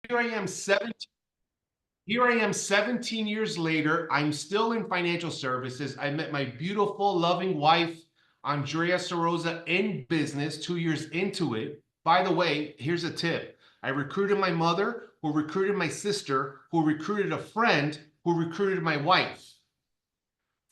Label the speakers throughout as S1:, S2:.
S1: Here I am 17. Here I am 17 years later. I'm still in financial services. I met my beautiful, loving wife, Andrea Saroza, in business 2 years into it. By the way, here's a tip. I recruited my mother, who recruited my sister, who recruited a friend, who recruited my wife.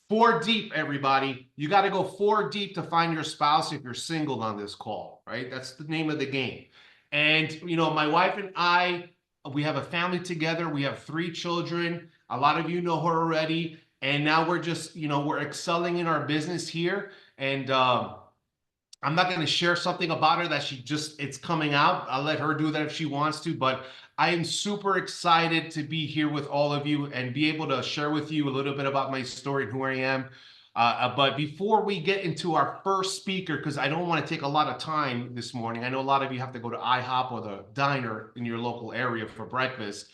S1: 4 deep, everybody. You got to go 4 deep to find your spouse if you're single on this call, right? That's the name of the game. And, my wife and I, we have a family together. We have 3 children. A lot of you know her already. And now we're just, we're excelling in our business here. And I'm not going to share something about her that it's coming out. I'll let her do that if she wants to. But I am super excited to be here with all of you and be able to share with you a little bit about my story and who I am. But before we get into our first speaker, because I don't want to take a lot of time this morning, I know a lot of you have to go to IHOP or the diner in your local area for breakfast.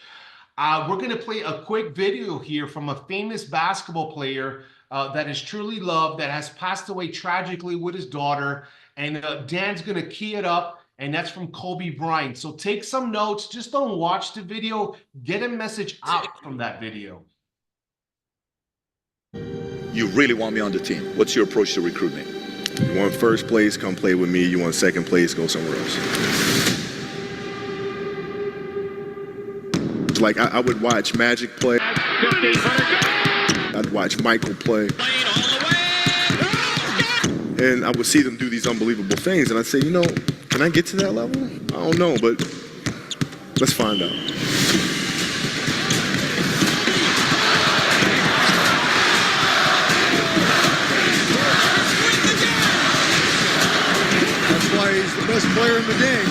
S1: We're going to play a quick video here from a famous basketball player that is truly loved, that has passed away tragically with his daughter. And Dan's going to key it up. And that's from Kobe Bryant. So take some notes. Just don't watch the video. Get a message out from that video.
S2: You really want me on the team. What's your approach to recruitment?
S3: You want first place, come play with me. You want second place, go somewhere else. Like I would watch Magic play. I'd watch Michael play. And I would see them do these unbelievable things. And I'd say, can I get to that level? I don't know, but let's find out.
S4: That's why he's the best player in the game.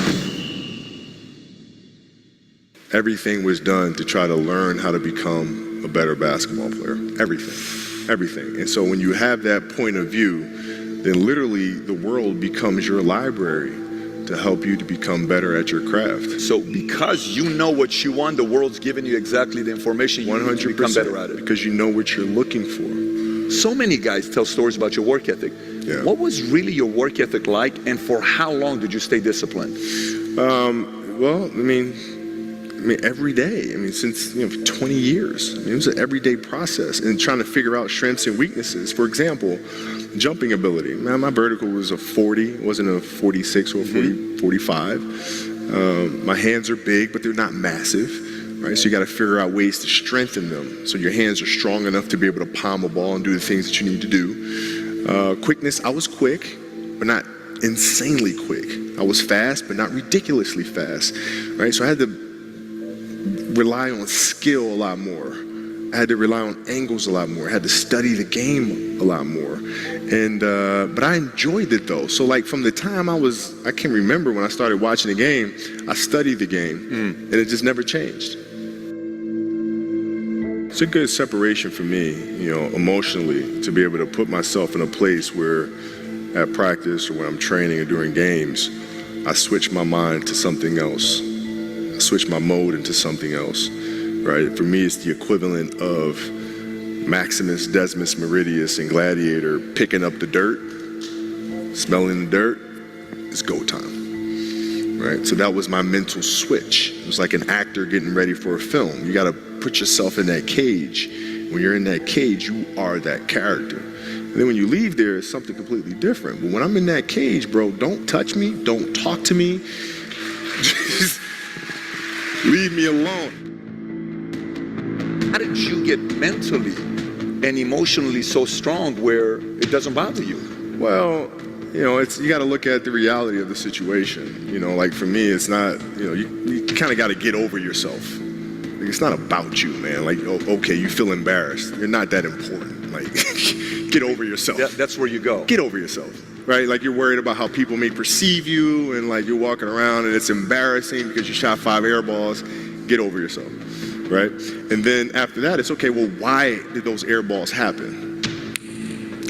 S3: Everything was done to try to learn how to become a better basketball player. Everything. And so when you have that point of view, then literally the world becomes your library to help you to become better at your craft.
S2: So because you know what you want, the world's giving you exactly the information you need to become better at it.
S3: Because you know what you're looking for.
S2: So many guys tell stories about your work ethic.
S3: Yeah.
S2: What was really your work ethic like, and for how long did you stay disciplined?
S3: Well, I mean, every day. Since 20 years. It was an everyday process, and trying to figure out strengths and weaknesses. For example, jumping ability. My vertical was a 40, it wasn't a 46 or a 45. My hands are big, but they're not massive, right? So you got to figure out ways to strengthen them, so your hands are strong enough to be able to palm a ball and do the things that you need to do. Quickness, I was quick, but not insanely quick. I was fast, but not ridiculously fast, right? So I had to rely on skill a lot more. I had to rely on angles a lot more. I had to study the game a lot more. And but I enjoyed it though. So like from the time I can remember when I started watching the game, I studied the game and it just never changed. It's a good separation for me, emotionally, to be able to put myself in a place where at practice or when I'm training or during games, I switch my mind to something else. I switch my mode into something else, right? For me, it's the equivalent of Maximus, Decimus Meridius, and Gladiator picking up the dirt, smelling the dirt. It's go time, right? So that was my mental switch. It was like an actor getting ready for a film. You got to put yourself in that cage. When you're in that cage, you are that character. And then when you leave there, it's something completely different. But when I'm in that cage, bro, don't touch me, don't talk to me. Just leave me alone.
S2: How did you get mentally and emotionally so strong where it doesn't bother you?
S3: Well, you got to look at the reality of the situation. Like for me, it's not, you kind of got to get over yourself. Like, it's not about you, man. Like, okay, you feel embarrassed. You're not that important. Like, get over yourself.
S2: That's where you go.
S3: Get over yourself. Right? Like you're worried about how people may perceive you, and like you're walking around and it's embarrassing because you shot 5 air balls. Get over yourself, right? And then after that, it's okay, well, why did those air balls happen?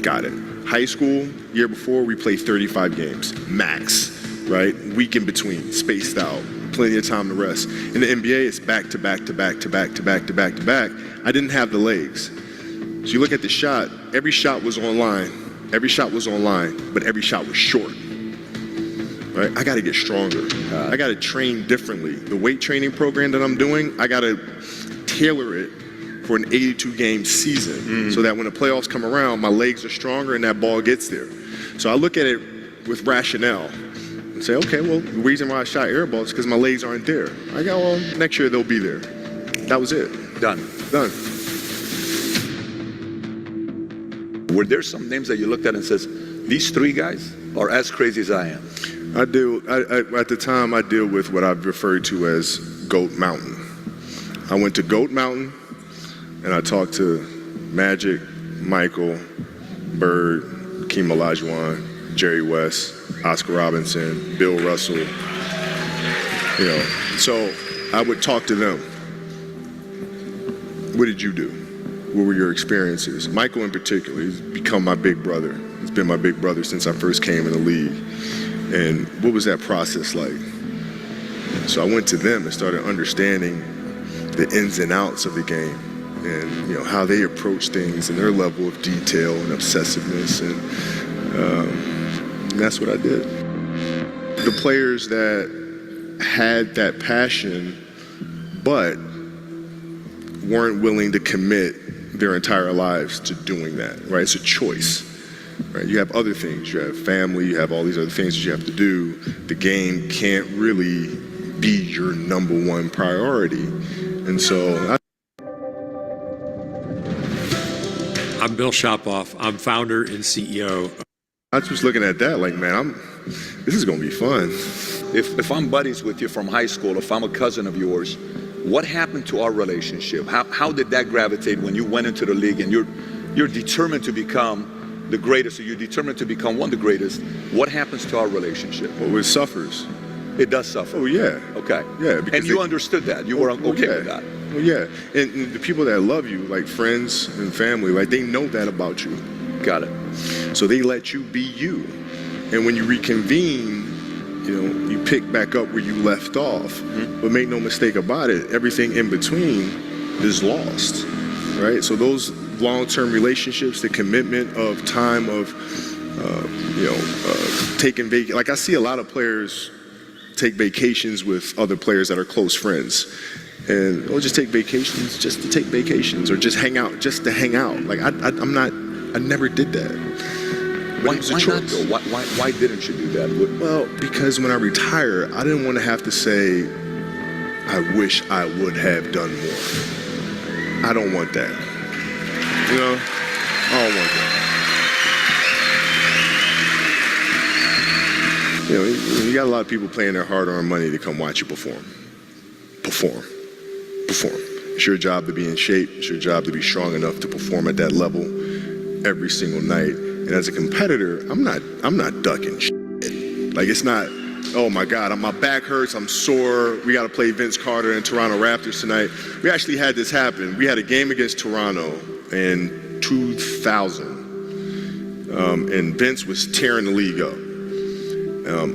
S3: Got it. High school, year before, we played 35 games, max, right? Week in between, spaced out, plenty of time to rest. In the NBA, it's back to back to back to back to back to back to back. I didn't have the legs. So you look at the shot, every shot was online. Every shot was online, but every shot was short. right? I got to get stronger. I got to train differently. The weight training program that I'm doing, I got to tailor it for an 82-game season so that when the playoffs come around, my legs are stronger and that ball gets there. So I look at it with rationale and say, okay, well, the reason why I shot air balls is because my legs aren't there. I go, well, next year they'll be there. That was it.
S2: Done. Were there some names that you looked at and says, these three guys are as crazy as I am?
S3: At the time, I deal with what I've referred to as Goat Mountain. I went to Goat Mountain and I talked to Magic, Michael, Bird, Hakeem Olajuwon, Jerry West, Oscar Robinson, Bill Russell. You know, so I would talk to them. What did you do? What were your experiences? Michael in particular, he's become my big brother. He's been my big brother since I first came in the league. And what was that process like? So I went to them and started understanding the ins and outs of the game and, you know, how they approach things and their level of detail and obsessiveness. And that's what I did. The players that had that passion but weren't willing to commit their entire lives to doing that, right? It's a choice, right? You have other things. You have family. You have all these other things that you have to do. The game can't really be your number one priority. And so
S5: I'm Bill Shopoff. I'm founder and CEO.
S3: I was just looking at that like, man, this is going to be fun.
S2: If I'm buddies with you from high school, if I'm a cousin of yours, what happened to our relationship? How did that gravitate when you went into the league and you're determined to become the greatest, or you're determined to become one of the greatest? What happens to our relationship?
S3: Well, it suffers.
S2: It does suffer.
S3: Oh, yeah.
S2: Okay.
S3: Yeah.
S2: And you understood that. You were okay with that.
S3: Well, yeah. And the people that love you, like friends and family, like they know that about you.
S2: Got it.
S3: So they let you be you. And when you reconvene, you know, you pick back up where you left off. But make no mistake about it, everything in between is lost, right? So those long-term relationships, the commitment of time of, taking vacation. Like I see a lot of players take vacations with other players that are close friends. And we'll just take vacations just to take vacations, or just hang out just to hang out. Like I never did that.
S2: Why not though? Why didn't you do that?
S3: Well, because when I retire, I didn't want to have to say, I wish I would have done more. I don't want that. You know, I don't want that. You know, you got a lot of people paying their hard-earned money to come watch you perform. It's your job to be in shape. It's your job to be strong enough to perform at that level every single night. And as a competitor, I'm not ducking shit. Like, it's not, oh my God, my back hurts, I'm sore, we gotta play Vince Carter and Toronto Raptors tonight. We actually had this happen. We had a game against Toronto in 2000, and Vince was tearing the league up.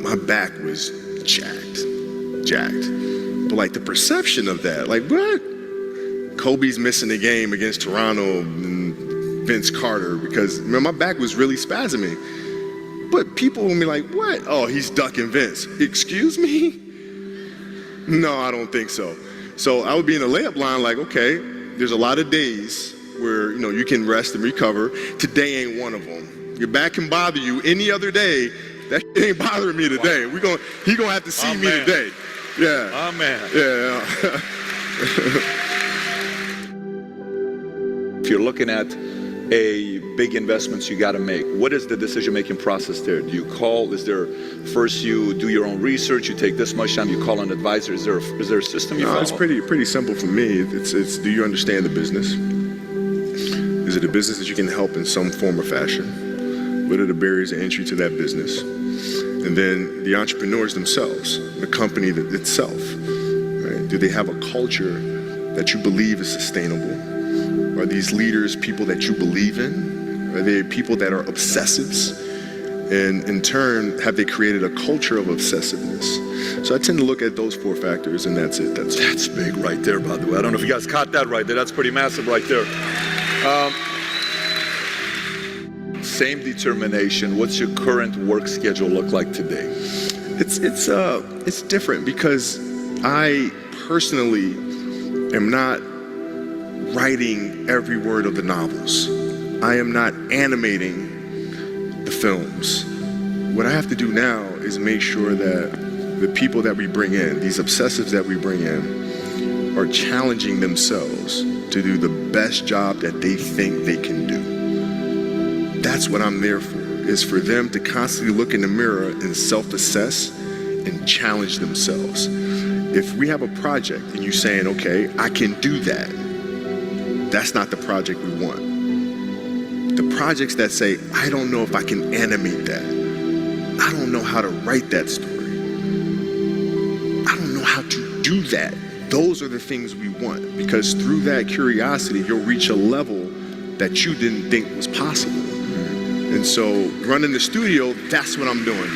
S3: My back was jacked. But like the perception of that, like what? Kobe's missing the game against Toronto and Vince Carter because my back was really spasming. But people will be like, what? Oh, he's ducking Vince. Excuse me? No, I don't think so. So I would be in the layup line like, okay, there's a lot of days where, you know, you can rest and recover. Today ain't one of them. Your back can bother you any other day. That shit ain't bothering me today. He gonna have to see me today. Yeah.
S2: Oh, man.
S3: Yeah.
S2: If you're looking at big investments you got to make, what is the decision-making process there? Do you call? Is there first you do your own research? You take this much time. You call an advisor. Is there a system you follow?
S3: It's pretty simple for me. It's do you understand the business? Is it a business that you can help in some form or fashion? What are the barriers of entry to that business? And then the entrepreneurs themselves, the company itself, right? Do they have a culture that you believe is sustainable? Are these leaders people that you believe in? Are they people that are obsessives? And in turn, have they created a culture of obsessiveness? So I tend to look at those four factors, and that's it.
S2: That's big right there, by the way. I don't know if you guys caught that right there. That's pretty massive right there. Same determination. What's your current work schedule look like today?
S3: It's different because I personally am not writing every word of the novels. I am not animating the films. What I have to do now is make sure that the people that we bring in, these obsessives that we bring in, are challenging themselves to do the best job that they think they can do. That's what I'm there for, is for them to constantly look in the mirror and self-assess and challenge themselves. If we have a project and you're saying, okay, I can do that, that's not the project we want. The projects that say, I don't know if I can animate that. I don't know how to write that story. I don't know how to do that. Those are the things we want, because through that curiosity, you'll reach a level that you didn't think was possible. And so running the studio, that's what I'm doing.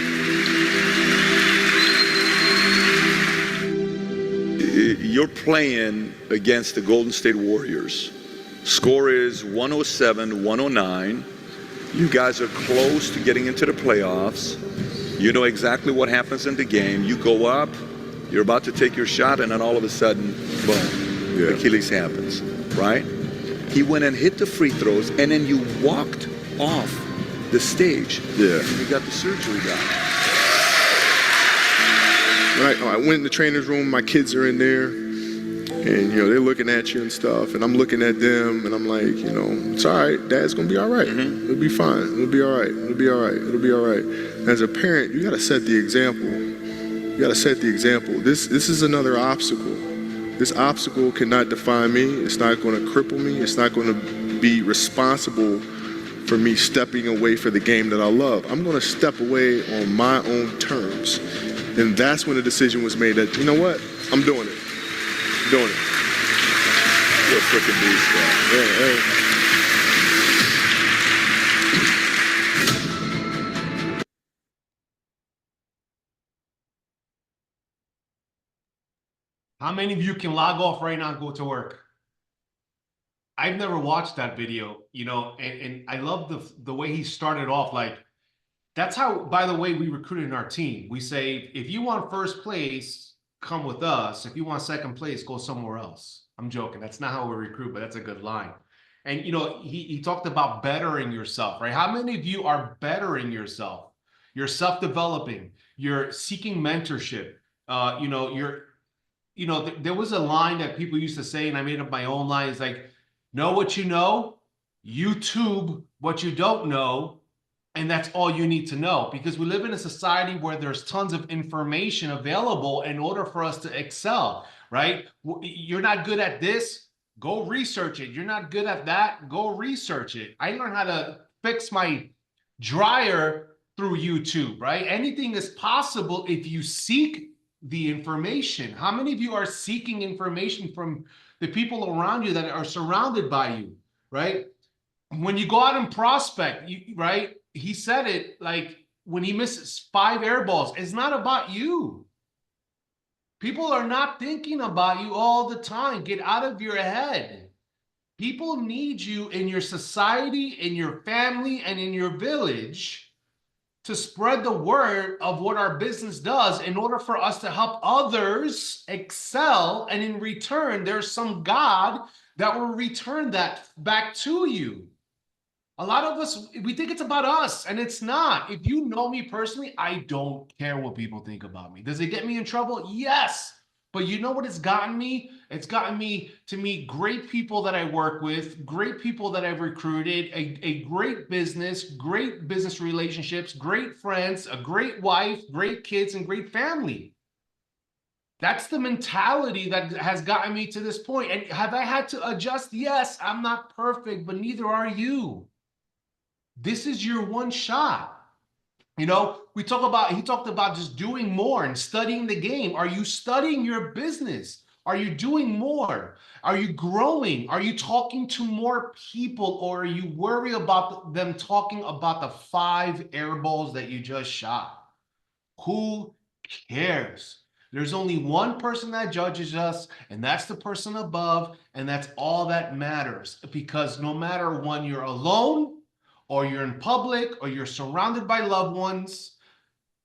S2: You're playing against the Golden State Warriors. Score is 107-109. You guys are close to getting into the playoffs. You know exactly what happens in the game. You go up, you're about to take your shot, and then all of a sudden, boom, Achilles happens, right? He went and hit the free throws, and then you walked off the stage.
S3: Yeah.
S2: And you got the surgery done.
S3: I went in the trainer's room, my kids are in there, and they're looking at you and stuff, and I'm looking at them, and I'm like, it's all right, Dad's gonna be all right. It'll be fine. It'll be all right. It'll be all right. It'll be all right. As a parent, you gotta set the example. You gotta set the example. This is another obstacle. This obstacle cannot define me. It's not gonna cripple me. It's not gonna be responsible for me stepping away for the game that I love. I'm gonna step away on my own terms. And that's when the decision was made that, you know what, I'm doing it. I'm doing it.
S2: You're a freaking beast, man.
S1: How many of you can log off right now and go to work? I've never watched that video, and I love the way he started off. Like, that's how, by the way, we recruited in our team. We say, if you want first place, come with us. If you want second place, go somewhere else. I'm joking. That's not how we recruit, but that's a good line. And, he talked about bettering yourself, right? How many of you are bettering yourself? You're self-developing. You're seeking mentorship. There was a line that people used to say, and I made up my own line. It's like, know what you know, YouTube what you don't know, and that's all you need to know. Because we live in a society where there's tons of information available in order for us to excel, right? You're not good at this, go research it. You're not good at that, go research it. I learned how to fix my dryer through YouTube, right? Anything is possible if you seek the information. How many of you are seeking information from the people around you that are surrounded by you, right? When you go out and prospect, right? He said it, like, when he misses 5 air balls, it's not about you. People are not thinking about you all the time. Get out of your head. People need you in your society, in your family, and in your village to spread the word of what our business does in order for us to help others excel. And in return, there's some God that will return that back to you. A lot of us, we think it's about us, and it's not. If you know me personally, I don't care what people think about me. Does it get me in trouble? Yes. But you know what it's gotten me? It's gotten me to meet great people that I work with, great people that I've recruited, a great business relationships, great friends, a great wife, great kids, and great family. That's the mentality that has gotten me to this point. And have I had to adjust? Yes, I'm not perfect, but neither are you. This is your one shot. He talked about just doing more and studying the game. Are you studying your business? Are you doing more? Are you growing? Are you talking to more people, or are you worried about them talking about the 5 air balls that you just shot? Who cares? There's only one person that judges us, and that's the person above, and that's all that matters. Because no matter when you're alone, or you're in public, or you're surrounded by loved ones,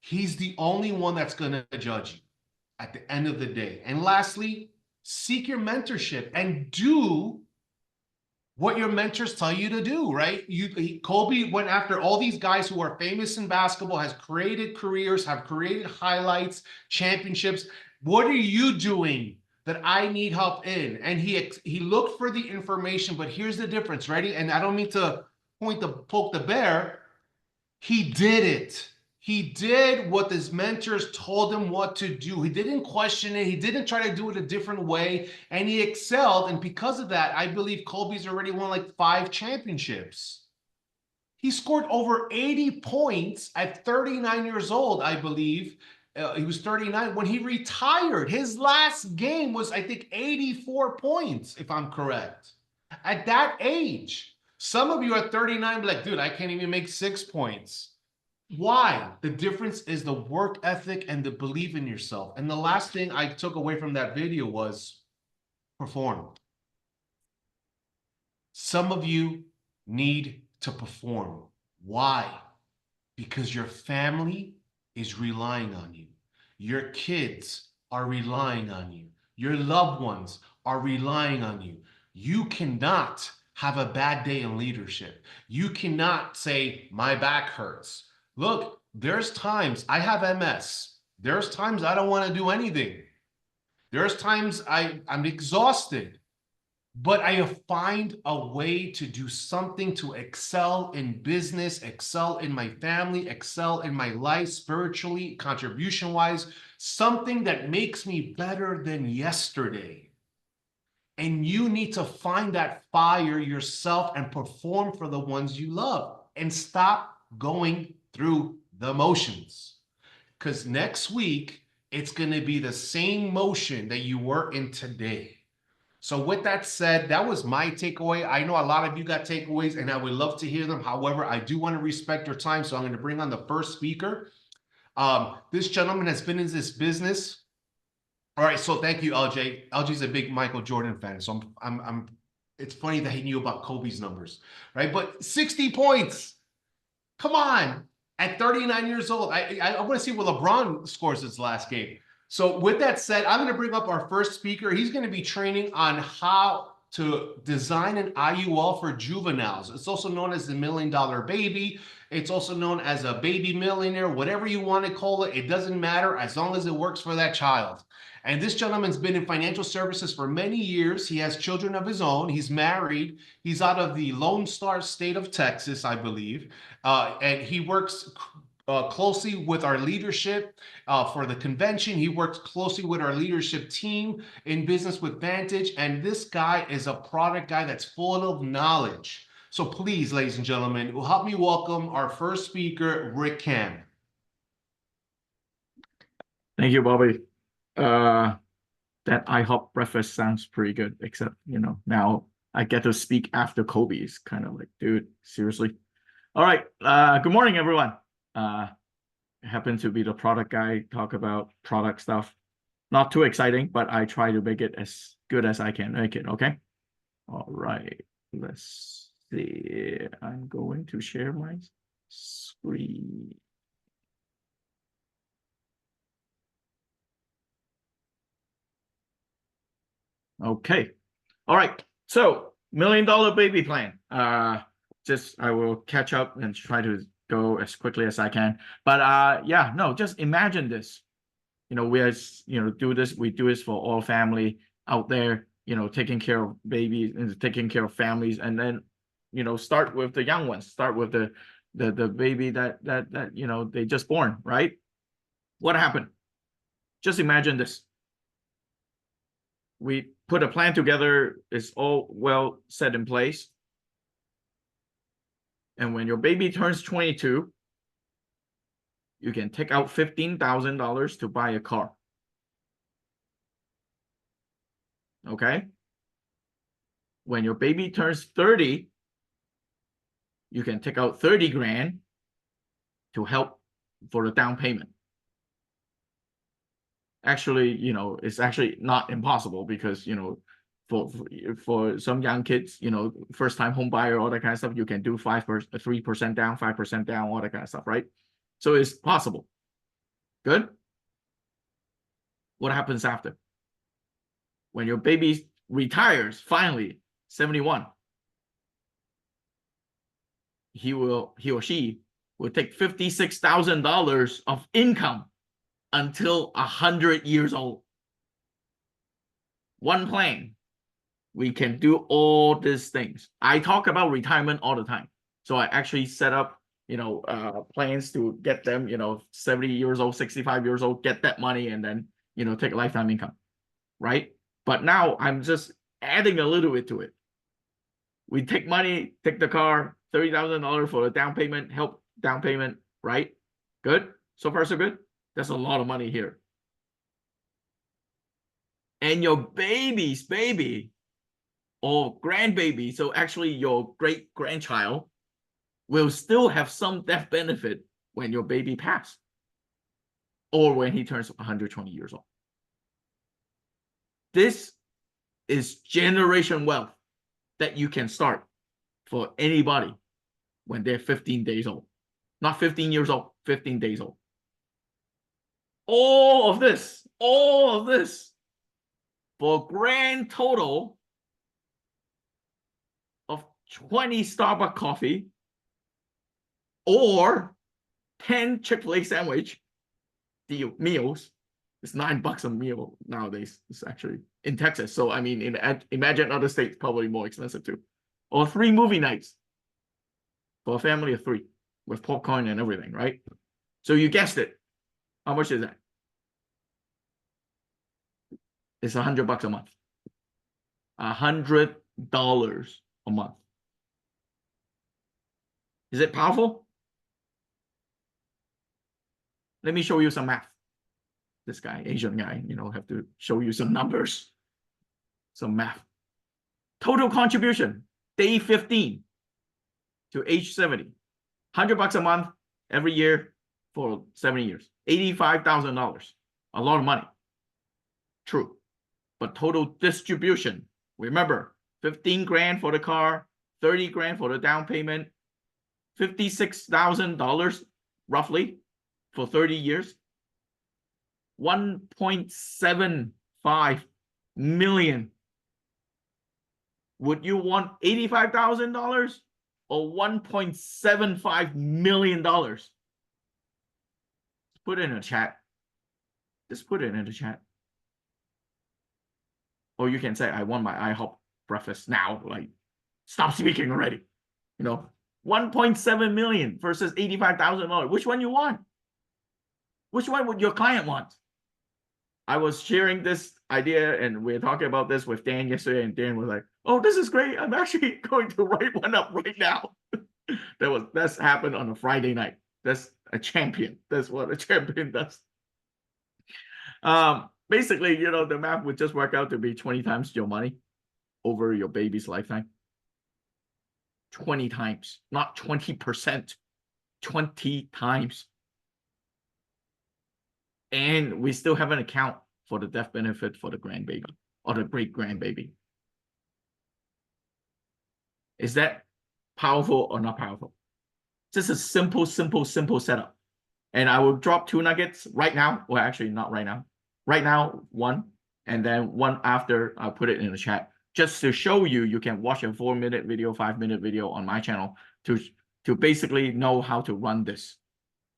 S1: He's the only one that's going to judge you at the end of the day. And lastly, seek your mentorship and do what your mentors tell you to do, right? Kobe went after all these guys who are famous in basketball, has created careers, have created highlights, championships. What are you doing that I need help in? And he looked for the information, but here's the difference, ready? And I don't mean to poke the bear. He did it. He did what his mentors told him what to do. He didn't question it. He didn't try to do it a different way. And he excelled. And because of that, I believe Kobe's already won like 5 championships. He scored over 80 points at 39 years old, I believe. He was 39 when he retired. His last game was, I think, 84 points, if I'm correct. At that age. Some of you at 39 be like, dude, I can't even make 6 points. Why? The difference is the work ethic and the belief in yourself. And the last thing I took away from that video was perform. Some of you need to perform. Why? Because your family is relying on you. Your kids are relying on you. Your loved ones are relying on you. You cannot have a bad day in leadership. You cannot say, my back hurts. Look, there's times I have MS. There's times I don't want to do anything. There's times I'm exhausted, but I find a way to do something to excel in business, excel in my family, excel in my life spiritually, contribution-wise, something that makes me better than yesterday. And you need to find that fire yourself and perform for the ones you love and stop going through the motions. Because next week, it's going to be the same motion that you were in today. So with that said, that was my takeaway. I know a lot of you got takeaways and I would love to hear them. However, I do want to respect your time. So I'm going to bring on the first speaker. This gentleman has been in this business. All right. So thank you, LJ. LJ's a big Michael Jordan fan. So it's funny that he knew about Kobe's numbers, right? But 60 points. Come on. At 39 years old, I want to see what LeBron scores his last game. So with that said, I'm going to bring up our first speaker. He's going to be training on how to design an IUL for juveniles. It's also known as the $1 Million Baby. It's also known as a baby millionaire, whatever you want to call it. It doesn't matter as long as it works for that child. And this gentleman's been in financial services for many years. He has children of his own. He's married. He's out of the Lone Star State of Texas, I believe. And he works closely with our leadership for the convention. He works closely with our leadership team in business with Vantage. And this guy is a product guy that's full of knowledge. So please, ladies and gentlemen, help me welcome our first speaker, Rick Cam.
S6: Thank you, Bobby. That IHOP breakfast sounds pretty good, except, now I get to speak after Kobe. It's kind of like, dude, seriously. All right. Good morning, everyone. I happen to be the product guy, talk about product stuff. Not too exciting, but I try to make it as good as I can make it, okay? All right. Let's see. I'm going to share my screen. Okay. All right. So $1 Million Baby plan. I will catch up and try to go as quickly as I can. But yeah, no, just imagine this. We do this for all family out there, taking care of babies and taking care of families, and then, start with the young ones, start with the baby that they just born, right? What happened? Just imagine this. We put a plan together, it's all well set in place. And when your baby turns 22, you can take out $15,000 to buy a car. Okay? When your baby turns 30, you can take out 30 grand to help for the down payment. Actually, it's actually not impossible because, for some young kids, first time home buyer, all that kind of stuff, you can do 3% down, 5% down, all that kind of stuff, right? So it's possible. Good. What happens after? When your baby retires, finally, 71, he or she will take $56,000 of income until 100 years old. One plan. We can do all these things. I talk about retirement all the time. So I actually set up, plans to get them, 70 years old, 65 years old, get that money and then, take lifetime income, right? But now I'm just adding a little bit to it. We take money, take the car, $30,000 for a down payment, help down payment, right? Good. So far, so good. That's a lot of money here. And your baby's baby or grandbaby, so actually your great grandchild, will still have some death benefit when your baby passed or when he turns 120 years old. This is generation wealth that you can start for anybody when they're 15 days old. Not 15 years old, 15 days old. All of this for a grand total of 20 Starbucks coffee or 10 Chick-fil-A sandwich meals. It's $9 a meal nowadays. It's actually in Texas. So I mean, imagine other states probably more expensive too. Or 3 movie nights for a family of 3 with popcorn and everything, right? So you guessed it. How much is that? It's $100 a month. $100 a month. Is it powerful? Let me show you some math. This guy, Asian guy, have to show you some numbers, some math. Total contribution, day 15 to age 70. $100 a month every year for 70 years. $85,000. A lot of money. True. But total distribution, remember, 15 grand for the car, 30 grand for the down payment, $56,000 roughly for 30 years. $1.75 million. Would you want $85,000 or $1.75 million? Put it in the chat. Just put it in the chat. Or you can say, I want my IHOP breakfast now. Like, stop speaking already. 1.7 million versus $85,000. Which one you want? Which one would your client want? I was sharing this idea and we were talking about this with Dan yesterday, and Dan was like, oh, this is great. I'm actually going to write one up right now. That's happened on a Friday night. That's a champion. That's what a champion does. Basically, the math would just work out to be 20 times your money over your baby's lifetime. 20 times, not 20%, 20 times. And we still have an account for the death benefit for the grandbaby or the great grandbaby. Is that powerful or not powerful? Just a simple setup. And I will drop 2 nuggets right now. Well, actually, not right now. Right now, 1, and then 1 after. I'll put it in the chat just to show you. You can watch a 4-minute video, 5-minute video on my channel to basically know how to run this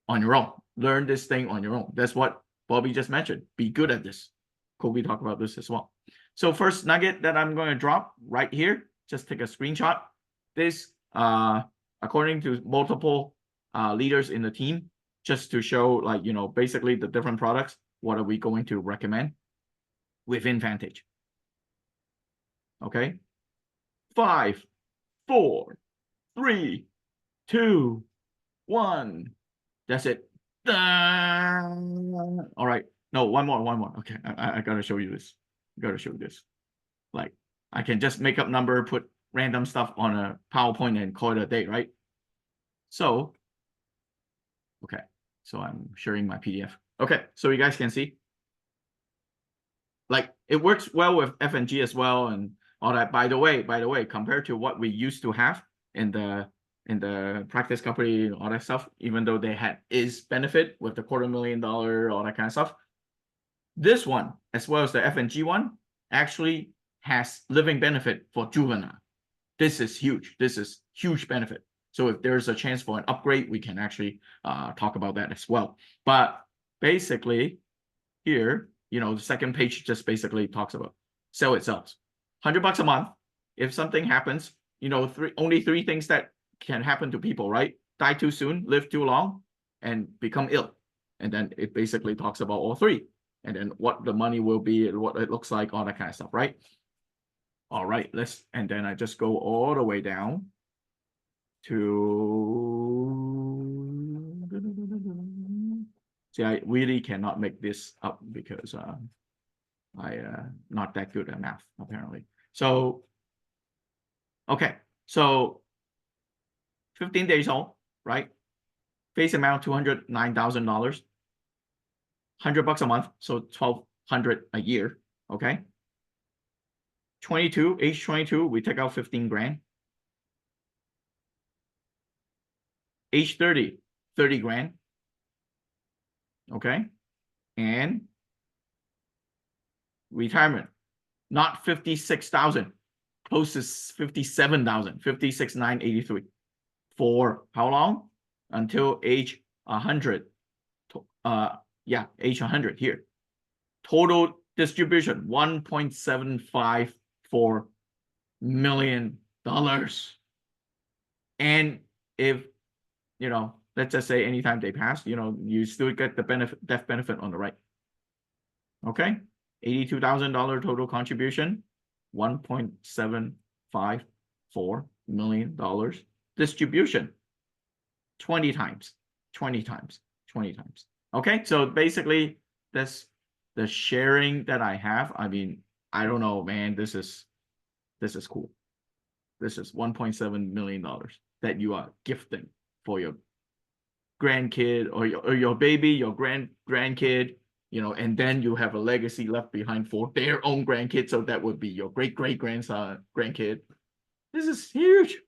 S6: on your own. Learn this thing on your own. That's what Bobby just mentioned. Be good at this. Kobe talked about this as well. So first nugget that I'm going to drop right here, just take a screenshot. This, according to multiple leaders in the team, just to show basically the different products, what are we going to recommend within Vantage? Okay. 5, 4, 3, 2, 1. That's it. All right. No, one more. Okay, I gotta show you this. Like, I can just make up number, put random stuff on a PowerPoint and call it a day, right? So, okay. So I'm sharing my PDF. Okay, so you guys can see. Like, it works well with F&G as well and all that. By the way, compared to what we used to have in the in the practice company, all that stuff, even though they had is benefit with the $250,000, all that kind of stuff. This one, as well as the F&G one, actually has living benefit for juvenile. This is huge. This is huge benefit. So if there's a chance for an upgrade, we can actually talk about that as well. But basically, here, the second page just basically talks about sell itself. $100 a month. If something happens, only three things that can happen to people, right? Die too soon, live too long, and become ill. And then it basically talks about all three. And then what the money will be, what it looks like, all that kind of stuff, right? All right, and then I just go all the way down to, see, I really cannot make this up because I not that good at math, apparently. So, okay, so 15 days old, right? Face amount $209,000, $100 a month, so $1,200 a year, okay? 22, age 22, we take out 15 grand. Age 30, 30 grand. Okay. And retirement, not 56,000, close to 57,000, 56,983. For how long? Until age 100. Age 100 here. Total distribution, $1.754 million. And if, let's just say anytime they pass, you still get the death benefit on the right. Okay, $82,000 total contribution, $1.754 million distribution, 20 times. Okay, so basically that's the sharing that I have. I mean, I don't know, man. This is cool. This is $1.7 million that you are gifting for your grandkid or your baby, your grandkid, and then you have a legacy left behind for their own grandkid. So that would be your great-great-grandson, grandkid. This is huge.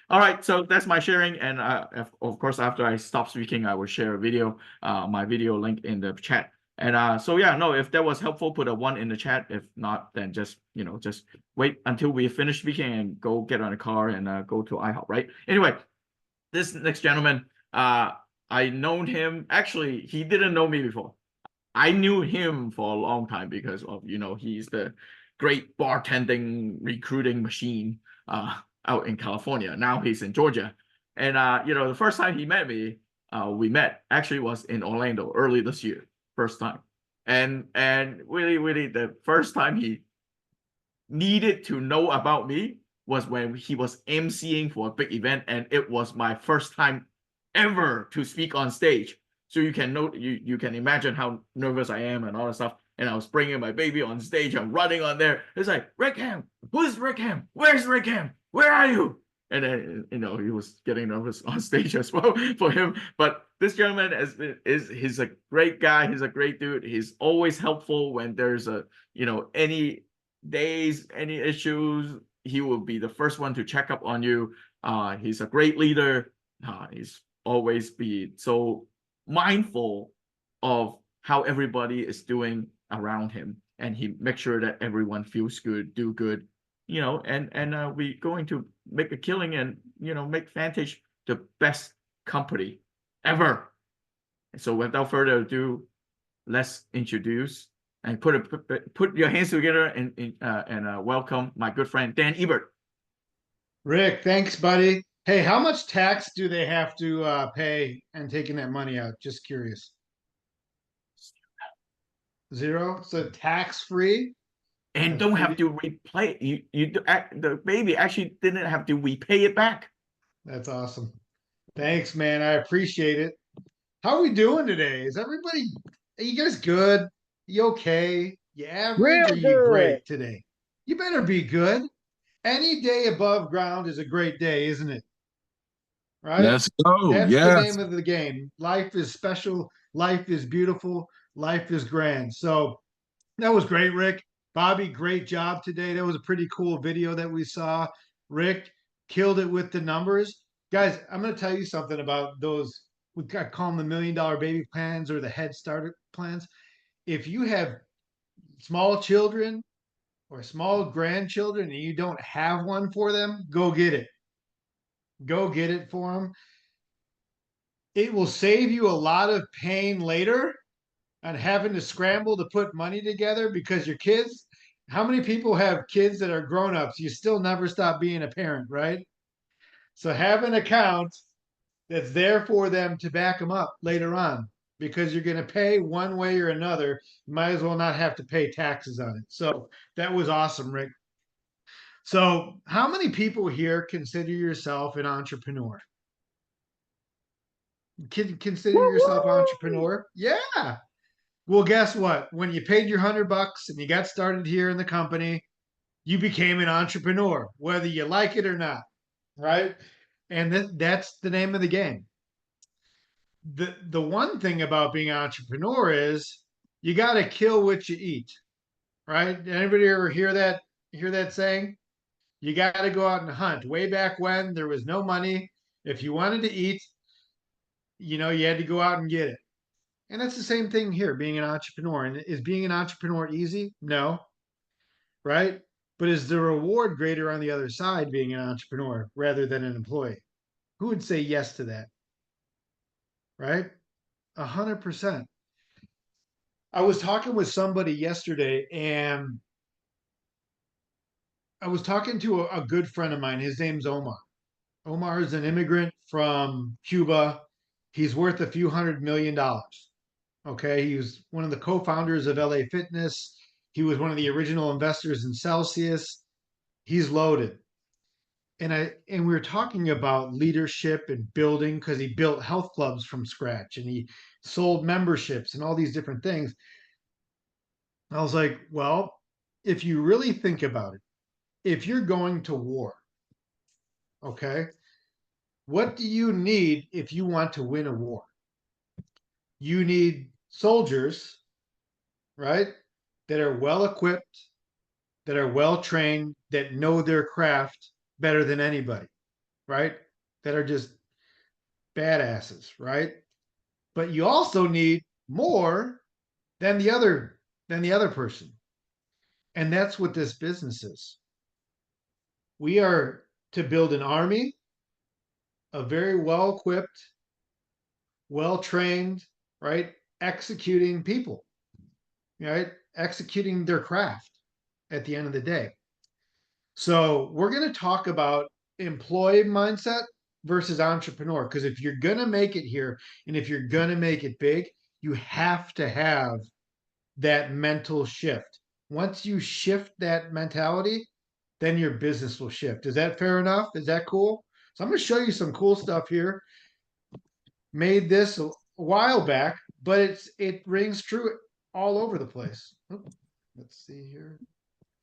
S6: All right, so that's my sharing, and of course, after I stop speaking, I will share a video, my video link in the chat. And so yeah, no, if that was helpful, put a 1 in the chat. If not, then just just wait until we finish speaking and go get on a car and go to IHOP, right? Anyway, this next gentleman, I known him. Actually, he didn't know me before. I knew him for a long time because of he's the great bartending recruiting machine out in California. Now he's in Georgia, and the first time he met me, we met actually was in Orlando early this year, first time, and really the first time he needed to know about me was when he was emceeing for a big event, and it was my first time ever to speak on stage. So you can imagine how nervous I am and all that stuff. And I was bringing my baby on stage. I'm running on there. It's like, Rickham, who's Rickham? Where's Rickham? Where are you? And then he was getting nervous on stage as well for him. But this gentleman he's a great guy. He's a great dude. He's always helpful when there's any days, any issues. He will be the first one to check up on you. He's a great leader. He's always be so mindful of how everybody is doing around him, and he makes sure that everyone feels good, do good, and we're going to make a killing and make Vantage the best company ever. So without further ado, let's introduce and put your hands together and welcome my good friend Dan Ebert.
S4: Rick, thanks, buddy. Hey, how much tax do they have to pay and taking that money out? Just curious. 0? So tax free?
S6: And don't have to repay the baby actually didn't have to repay it back.
S4: That's awesome. Thanks, man. I appreciate it. How are we doing today? Are you guys good? You okay? You average or you great today? You better be good. Any day above ground is a great day, isn't it? Right?
S7: Let's go.
S4: That's
S7: Yes.
S4: the name of the game. Life is special. Life is beautiful. Life is grand. So that was great, Rick. Bobby, great job today. That was a pretty cool video that we saw. Rick, killed it with the numbers. Guys, I'm going to tell you something about those. I call them the $1 million baby plans or the Head Start plans. If you have small children or small grandchildren and you don't have one for them, go get it. Go get it for them. It will save you a lot of pain later on having to scramble to put money together because your kids, how many people have kids that are grown-ups? You still never stop being a parent, right? So have an account that's there for them to back them up later on because you're going to pay one way or another. You might as well not have to pay taxes on it. So that was awesome, Rick. So, how many people here consider yourself an entrepreneur? Consider yourself entrepreneur? Yeah. Well, guess what? When you paid your $100 and you got started here in the company, you became an entrepreneur, whether you like it or not, right? And that's the name of the game. The one thing about being an entrepreneur is you got to kill what you eat, right? Anybody ever hear that saying? You got to go out and hunt. Way back when there was no money, if you wanted to eat, you had to go out and get it. And that's the same thing here, being an entrepreneur. And is being an entrepreneur easy? No, right? But is the reward greater on the other side being an entrepreneur rather than an employee? Who would say yes to that? Right? 100%. I was talking with somebody yesterday and I was talking to a good friend of mine. His name's Omar. Omar is an immigrant from Cuba. He's worth a few $100 million. Okay. He was one of the co founders of LA Fitness. He was one of the original investors in Celsius. He's loaded. And we were talking about leadership and building because he built health clubs from scratch and he sold memberships and all these different things. I was like, well, if you really think about it, if you're going to war, okay, what do you need if you want to win a war? You need soldiers, right, that are well equipped, that are well trained, that know their craft better than anybody, right? That are just badasses, right? But you also need more than the other person. And that's what this business is. We are to build an army of very well equipped, well trained, right? Executing people, right? Executing their craft at the end of the day. So we're going to talk about employee mindset versus entrepreneur. Because if you're going to make it here and if you're going to make it big, you have to have that mental shift. Once you shift that mentality, then your business will shift. Is that fair enough? Is that cool? So I'm going to show you some cool stuff here. Made this a while back, but it rings true all over the place. Let's see here.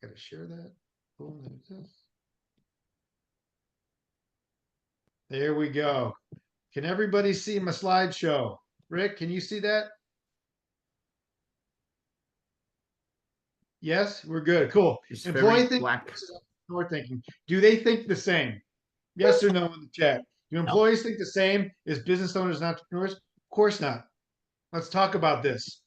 S4: Got to share that. Boom, there's this. There we go. Can everybody see my slideshow? Rick, can you see that? Yes, we're good. Cool.
S6: It's
S4: Employee
S6: very
S4: thinking
S6: black.
S4: versus entrepreneur thinking. Do they think the same? Yes or no in the chat. Do employees think the same as business owners and entrepreneurs? Of course not. Let's talk about this.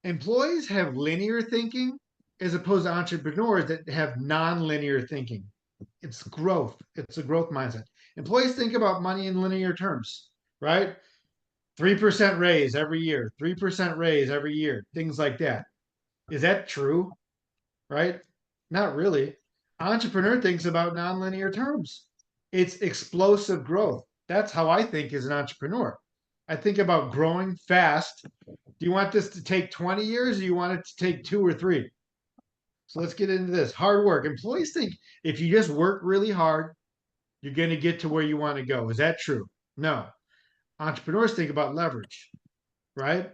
S4: Employees have linear thinking as opposed to entrepreneurs that have non-linear thinking. It's growth. It's a growth mindset. Employees think about money in linear terms, right? 3% raise every year, 3% raise every year, things like that. Is that true? Right? Not really. Entrepreneur thinks about nonlinear terms. It's explosive growth. That's how I think as an entrepreneur. I think about growing fast. Do you want this to take 20 years or do you want it to take 2 or 3? So let's get into this. Hard work. Employees think if you just work really hard, you're going to get to where you want to go. Is that true? No. Entrepreneurs think about leverage, right?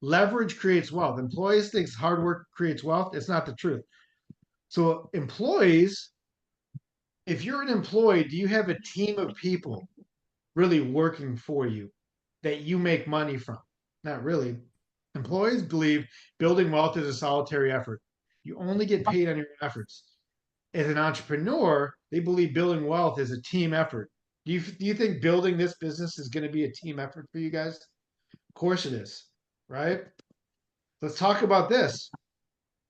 S4: Leverage creates wealth. Employees think hard work creates wealth. It's not the truth. So employees, if you're an employee, do you have a team of people really working for you that you make money from? Not really. Employees believe building wealth is a solitary effort. You only get paid on your efforts. As an entrepreneur, they believe building wealth is a team effort. Do you think building this business is going to be a team effort for you guys? Of course it is, right? Let's talk about this.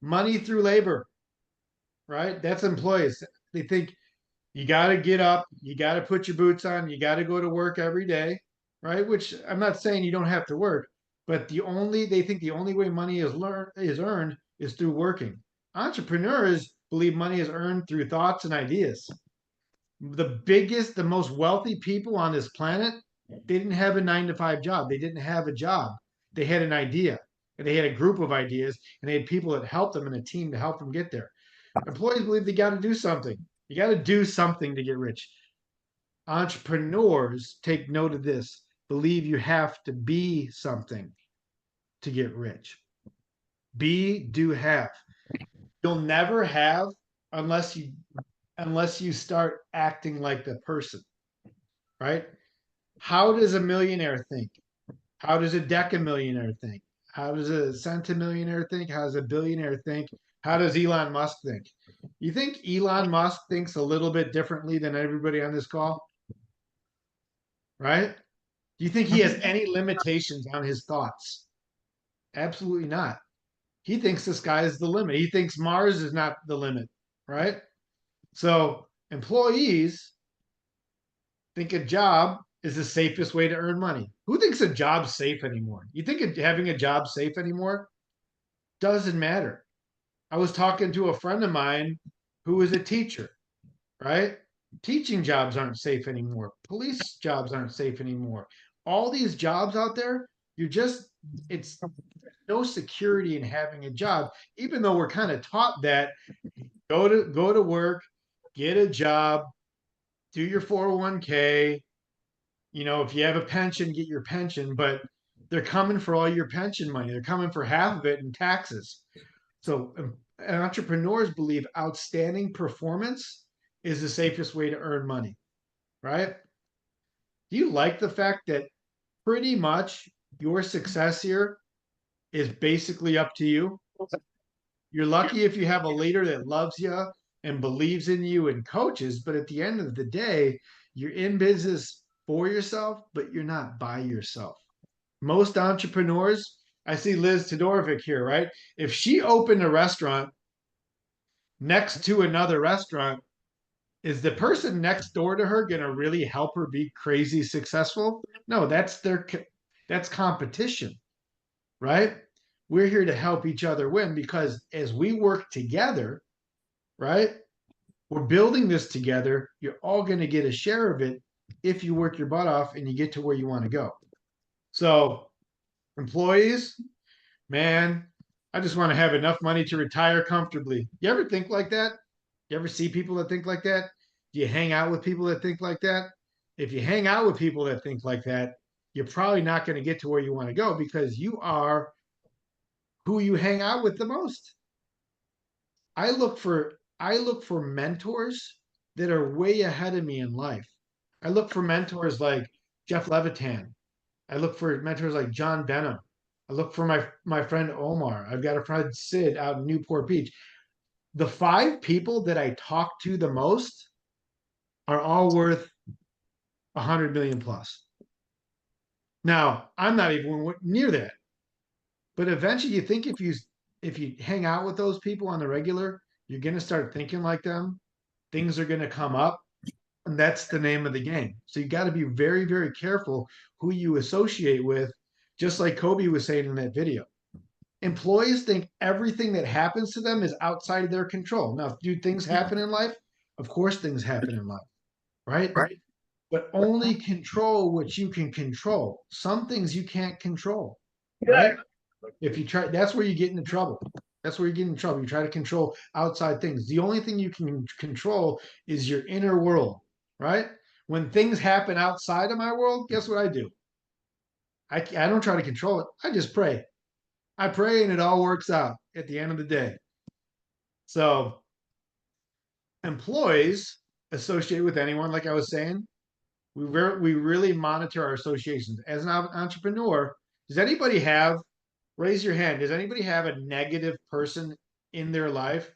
S4: Money through labor, right? That's employees. They think you got to get up, you got to put your boots on, you got to go to work every day, right? Which I'm not saying you don't have to work, but they think the only way money is earned is through working. Entrepreneurs believe money is earned through thoughts and ideas. The most wealthy people on this planet, they didn't have a 9 to 5 job. They didn't have a job. They had an idea, and they had a group of ideas, and they had people that helped them and a team to help them get there. Employees believe they got to do something. You got to do something to get rich. Entrepreneurs, take note of this, believe you have to be something to get rich. Be, do, have. You'll never have unless you start acting like the person, right? How does a millionaire think? How does a decamillionaire think? How does a centimillionaire think? How does a billionaire think? How does Elon Musk think? You think Elon Musk thinks a little bit differently than everybody on this call? Right? Do you think he has any limitations on his thoughts? Absolutely not. He thinks the sky is the limit. He thinks Mars is not the limit, right? So employees think a job is the safest way to earn money. Who thinks a job's safe anymore? You think having a job safe anymore? Doesn't matter. I was talking to a friend of mine who is a teacher, right? Teaching jobs aren't safe anymore. Police jobs aren't safe anymore. All these jobs out there, it's no security in having a job, even though we're kind of taught that go to work, get a job, do your 401k, if you have a pension, get your pension, but they're coming for all your pension money. They're coming for half of it in taxes. So entrepreneurs believe outstanding performance is the safest way to earn money, right? Do you like the fact that pretty much your success here is basically up to you? You're lucky if you have a leader that loves you and believes in you and coaches, but at the end of the day, you're in business for yourself, but you're not by yourself. Most entrepreneurs, I see Liz Todorovic here, right? If she opened a restaurant next to another restaurant, is the person next door to her going to really help her be crazy successful? No, that's competition, right? We're here to help each other win because as we work together, right? We're building this together. You're all going to get a share of it if you work your butt off and you get to where you want to go. So, employees, man, I just want to have enough money to retire comfortably. You ever think like that? You ever see people that think like that? Do you hang out with people that think like that? If you hang out with people that think like that, you're probably not going to get to where you want to go because you are who you hang out with the most. I look for mentors that are way ahead of me in life. I look for mentors like Jeff Levitan. I look for mentors like John Benham. I look for my friend Omar. I've got a friend Sid out in Newport Beach. The 5 people that I talk to the most are all worth 100 million plus. Now, I'm not even near that. But eventually you think if you hang out with those people on the regular, you're going to start thinking like them. Things are going to come up. And that's the name of the game. So you got to be very, very careful who you associate with, just like Kobe was saying in that video. Employees think everything that happens to them is outside of their control. Now, do things happen in life? Of course, things happen in life, right? Right. But only control what you can control. Some things you can't control, right? If you try, that's where you get into trouble. That's where you get in trouble. You try to control outside things. The only thing you can control is your inner world, right? When things happen outside of my world, guess what I do? I don't try to control it. I just pray. I pray and it all works out at the end of the day. So employees associate with anyone, like I was saying, we really monitor our associations. As an entrepreneur, does anybody have Raise your hand. Does anybody have a negative person in their life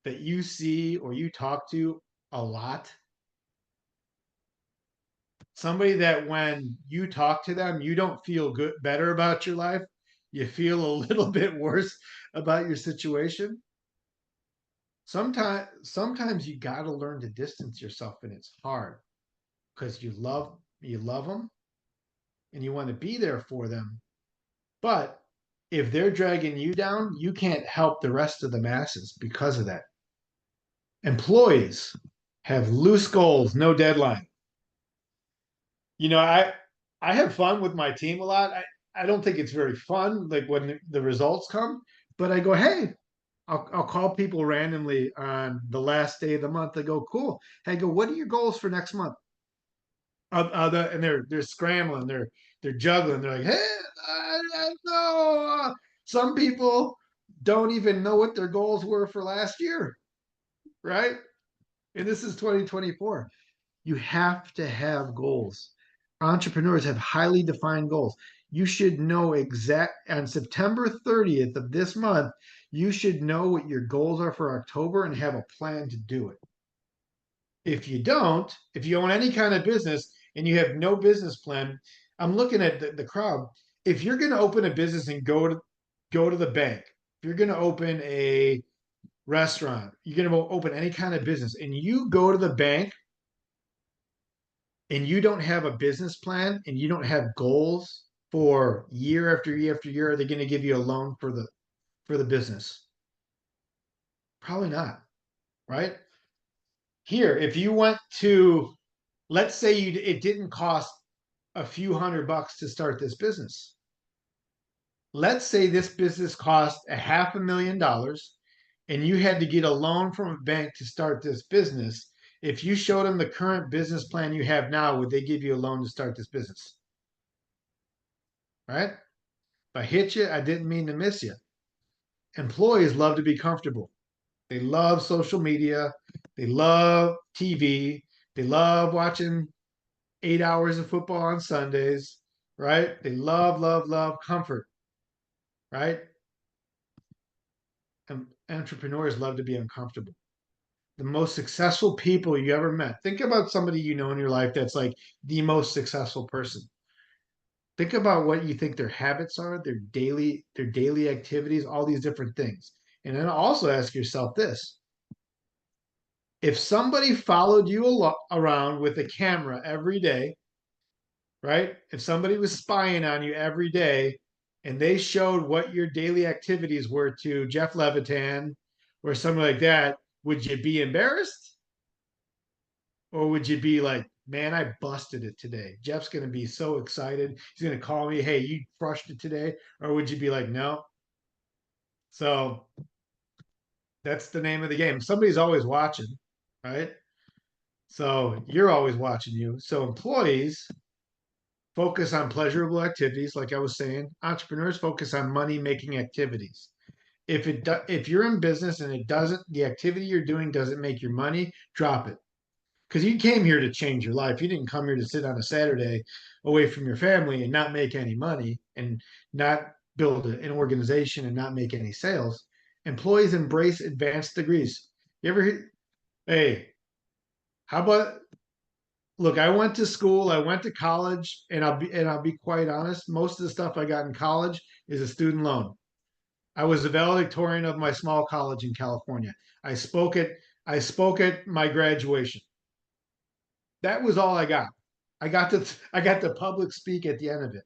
S4: that you see or you talk to a lot? Somebody that when you talk to them, you don't feel good, better about your life. You feel a little bit worse about your situation. Sometimes you got to learn to distance yourself, and it's hard because you love them and you want to be there for them. But if they're dragging you down, you can't help the rest of the masses because of that. Employees have loose goals, no deadline. I have fun with my team a lot. I don't think it's very fun, like when the results come, but I go, hey, I'll call people randomly on the last day of the month. I go, cool. Hey, I go, what are your goals for next month? And they're scrambling, they're juggling. They're like, hey, I know. Some people don't even know what their goals were for last year, right? And this is 2024. You have to have goals. Entrepreneurs have highly defined goals. You should know exact on September 30th of this month, you should know what your goals are for October and have a plan to do it. If you don't, if you own any kind of business and you have no business plan, I'm looking at the crowd. If you're going to open a business and go to the bank, if you're going to open a restaurant, you're going to open any kind of business, and you go to the bank and you don't have a business plan and you don't have goals for year after year after year, are they going to give you a loan for the business? Probably not, right? Here, if you went to, let's say it didn't cost a few $100 to start this business. Let's say this business cost $500,000 and you had to get a loan from a bank to start this business. If you showed them the current business plan you have now, would they give you a loan to start this business? Right? If I hit you, I didn't mean to miss you. Employees love to be comfortable. They love social media. They love TV. They love watching 8 hours of football on Sundays, right? They love comfort, right? And entrepreneurs love to be uncomfortable. The most successful people you ever met. Think about somebody you know in your life that's like the most successful person. Think about what you think their habits are, their daily activities, all these different things. And then also ask yourself this. If somebody followed you around with a camera every day, right? If somebody was spying on you every day and they showed what your daily activities were to Jeff Levitan or something like that, would you be embarrassed? Or would you be like, man, I busted it today. Jeff's going to be so excited. He's going to call me, hey, you crushed it today. Or would you be like, no? So that's the name of the game. Somebody's always watching, right? So you're always watching you. So employees focus on pleasurable activities, like I was saying. Entrepreneurs focus on money making activities. If you're in business and the activity you're doing doesn't make your money, drop it. Because you came here to change your life. You didn't come here to sit on a Saturday away from your family and not make any money and not build an organization and not make any sales. Employees embrace advanced degrees. You ever hear, hey, how about look, I went to school, I went to college, and I'll be quite honest, most of the stuff I got in college is a student loan. I was a valedictorian of my small college in California. I spoke at I spoke at my graduation. That was all I got. I got to public speak at the end of it.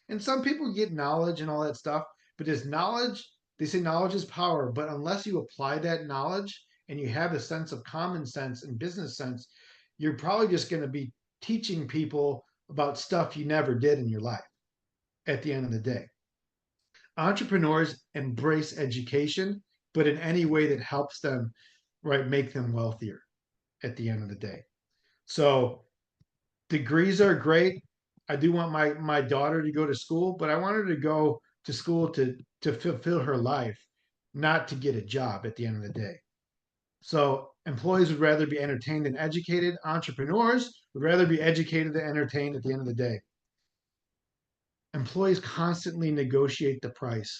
S4: And some people get knowledge and all that stuff, but there's knowledge, they say knowledge is power, but unless you apply that knowledge and you have a sense of common sense and business sense, you're probably just going to be teaching people about stuff you never did in your life at the end of the day. Entrepreneurs embrace education, but in any way that helps them, right, make them wealthier at the end of the day. So degrees are great. I do want my daughter to go to school, but I want her to go to school to fulfill her life, not to get a job at the end of the day. So employees would rather be entertained than educated. Entrepreneurs would rather be educated than entertained at the end of the day. Employees constantly negotiate the price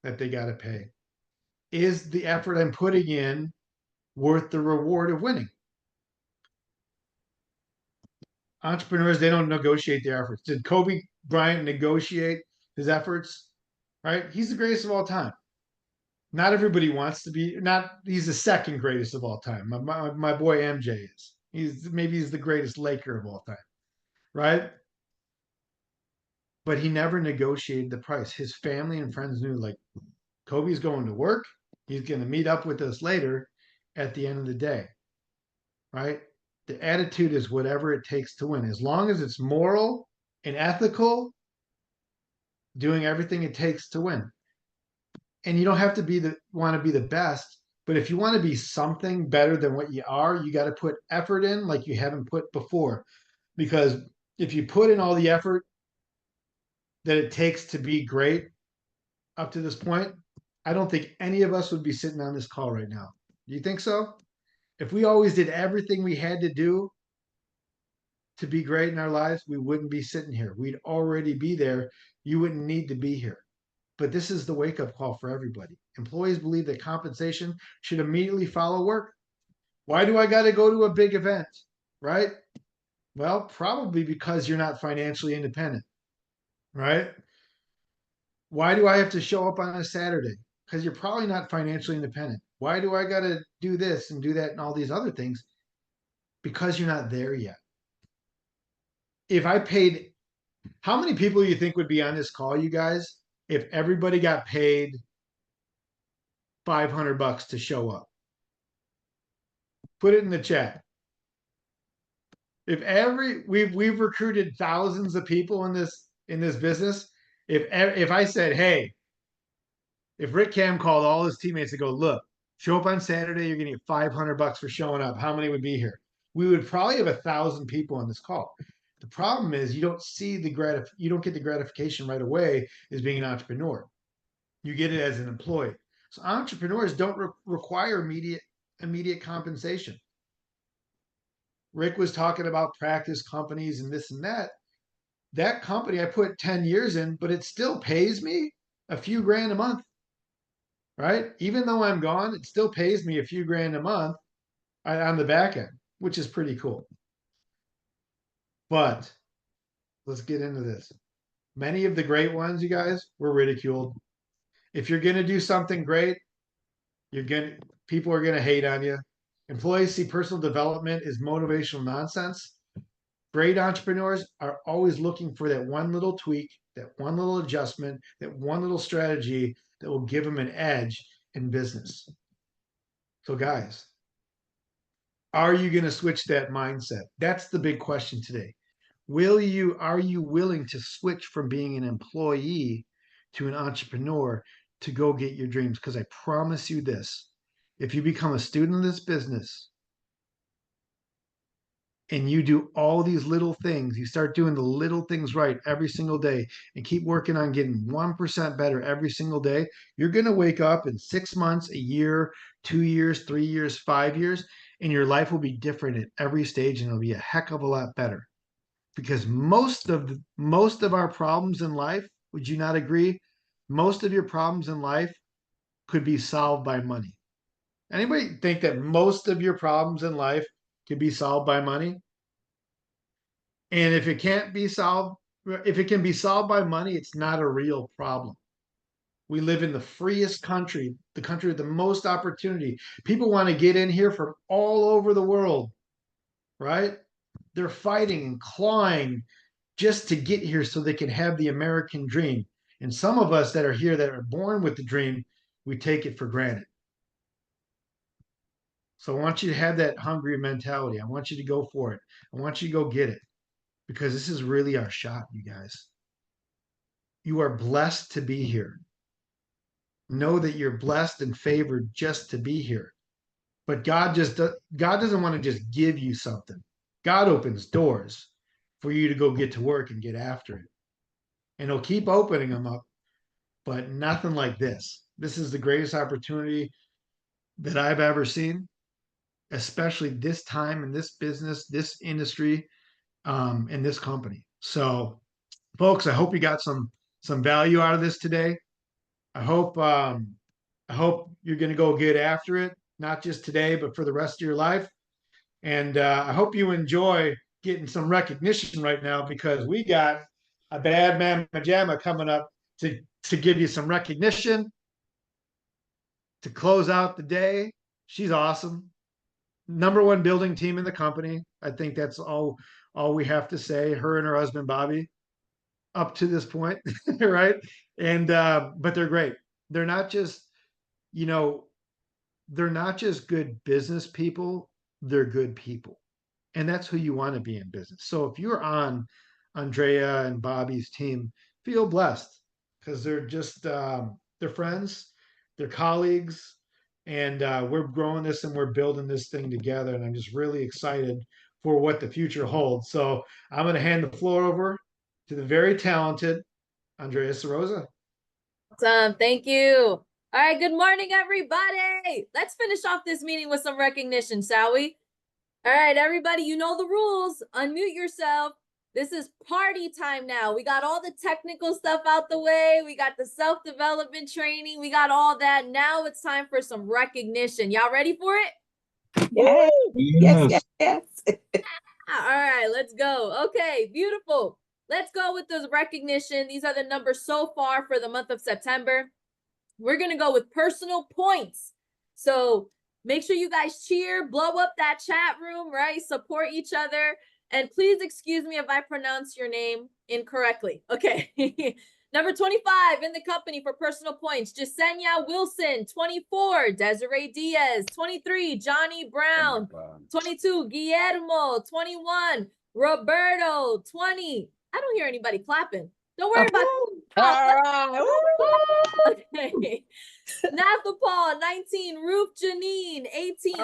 S4: that they got to pay. Is the effort I'm putting in worth the reward of winning? Entrepreneurs, they don't negotiate their efforts. Did Kobe Bryant negotiate his efforts? Right? He's the greatest of all time. Not everybody wants to be, not, he's the second greatest of all time. My boy MJ is. He's the greatest Laker of all time, right? But he never negotiated the price. His family and friends knew, like, Kobe's going to work. He's going to meet up with us later at the end of the day, right? The attitude is whatever it takes to win. As long as it's moral and ethical, doing everything it takes to win. And you don't have to want to be the best, but if you want to be something better than what you are, you got to put effort in like you haven't put before. Because if you put in all the effort that it takes to be great up to this point, I don't think any of us would be sitting on this call right now. Do you think so? If we always did everything we had to do to be great in our lives, we wouldn't be sitting here. We'd already be there. You wouldn't need to be here. But this is the wake up call for everybody. Employees believe that compensation should immediately follow work. Why do I got to go to a big event? Right? Well, probably because you're not financially independent. Right? Why do I have to show up on a Saturday? Because you're probably not financially independent. Why do I got to do this and do that and all these other things? Because you're not there yet. If I paid, how many people do you think would be on this call, you guys, if everybody got paid $500 to show up? Put it in the chat. If we've recruited thousands of people in this business, if I said, hey, if Rick Cam called all his teammates to go, look, show up on Saturday, you're gonna get $500 for showing up. How many would be here? We would probably have 1,000 people on this call. The problem is you don't get the gratification right away as being an entrepreneur. You get it as an employee. So entrepreneurs don't require immediate compensation. Rick was talking about practice companies and this and that. That company I put 10 years in, but it still pays me a few grand a month, right? Even though I'm gone, it still pays me a few grand a month on the back end, which is pretty cool. But let's get into this. Many of the great ones, you guys, were ridiculed. If you're going to do something great, people are going to hate on you. Employees see personal development as motivational nonsense. Great entrepreneurs are always looking for that one little tweak, that one little adjustment, that one little strategy that will give them an edge in business. So, guys, are you going to switch that mindset? That's the big question today. Are you willing to switch from being an employee to an entrepreneur to go get your dreams? Because I promise you this, if you become a student of this business and you do all these little things, you start doing the little things right every single day and keep working on getting 1% better every single day, you're going to wake up in 6 months, a year, 2 years, 3 years, 5 years, and your life will be different at every stage and it'll be a heck of a lot better. Because most of our problems in life, would you not agree? Most of your problems in life could be solved by money. Anybody think that most of your problems in life can be solved by money? And if it can be solved by money, it's not a real problem. We live in the freest country, the country with the most opportunity. People want to get in here from all over the world, right? They're fighting and clawing just to get here so they can have the American dream. And some of us that are here that are born with the dream, we take it for granted. So I want you to have that hungry mentality. I want you to go for it. I want you to go get it because this is really our shot, you guys. You are blessed to be here. Know that you're blessed and favored just to be here. But God doesn't want to just give you something. God opens doors for you to go get to work and get after it. And he'll keep opening them up, but nothing like this. This is the greatest opportunity that I've ever seen, especially this time in this business, this industry, in this company. So folks, I hope you got some value out of this today. I hope you're going to go get after it, not just today, but for the rest of your life. And I hope you enjoy getting some recognition right now, because we got a bad man Majama coming up to give you some recognition to close out the day. She's awesome. #1 building team in the company. I think that's all we have to say. Her and her husband Bobby, up to this point, right? And but they're great. They're not just, you know, they're not just good business people, they're good people. And that's who you want to be in business. So if you're on Andrea and Bobby's team, feel blessed, because they're just they're friends, they're colleagues, and we're growing this and we're building this thing together. And I'm just really excited for what the future holds. So I'm going to hand the floor over to the very talented Andrea Saroza.
S7: Awesome. Thank you. All right. Good morning, everybody. Let's finish off this meeting with some recognition, shall we? All right, everybody, you know the rules. Unmute yourself. This is party time now. We got all the technical stuff out the way. We got the self-development training. We got all that. Now it's time for some recognition. Y'all ready for it?
S8: Yes. Yes. Yes.
S7: All right, let's go. Okay, beautiful. Let's go with this recognition. These are the numbers so far for the month of September. We're going to go with personal points. So make sure you guys cheer, blow up that chat room, right? Support each other. And please excuse me if I pronounce your name incorrectly. Okay. Number 25 in the company for personal points, Jasenia Wilson. 24, Desiree Diaz. 23, Johnny Brown. 22, Guillermo. 21, Roberto. 20. I don't hear anybody clapping. Don't worry about it. Okay. Nathan Paul, 19, Ruth Janine, 18,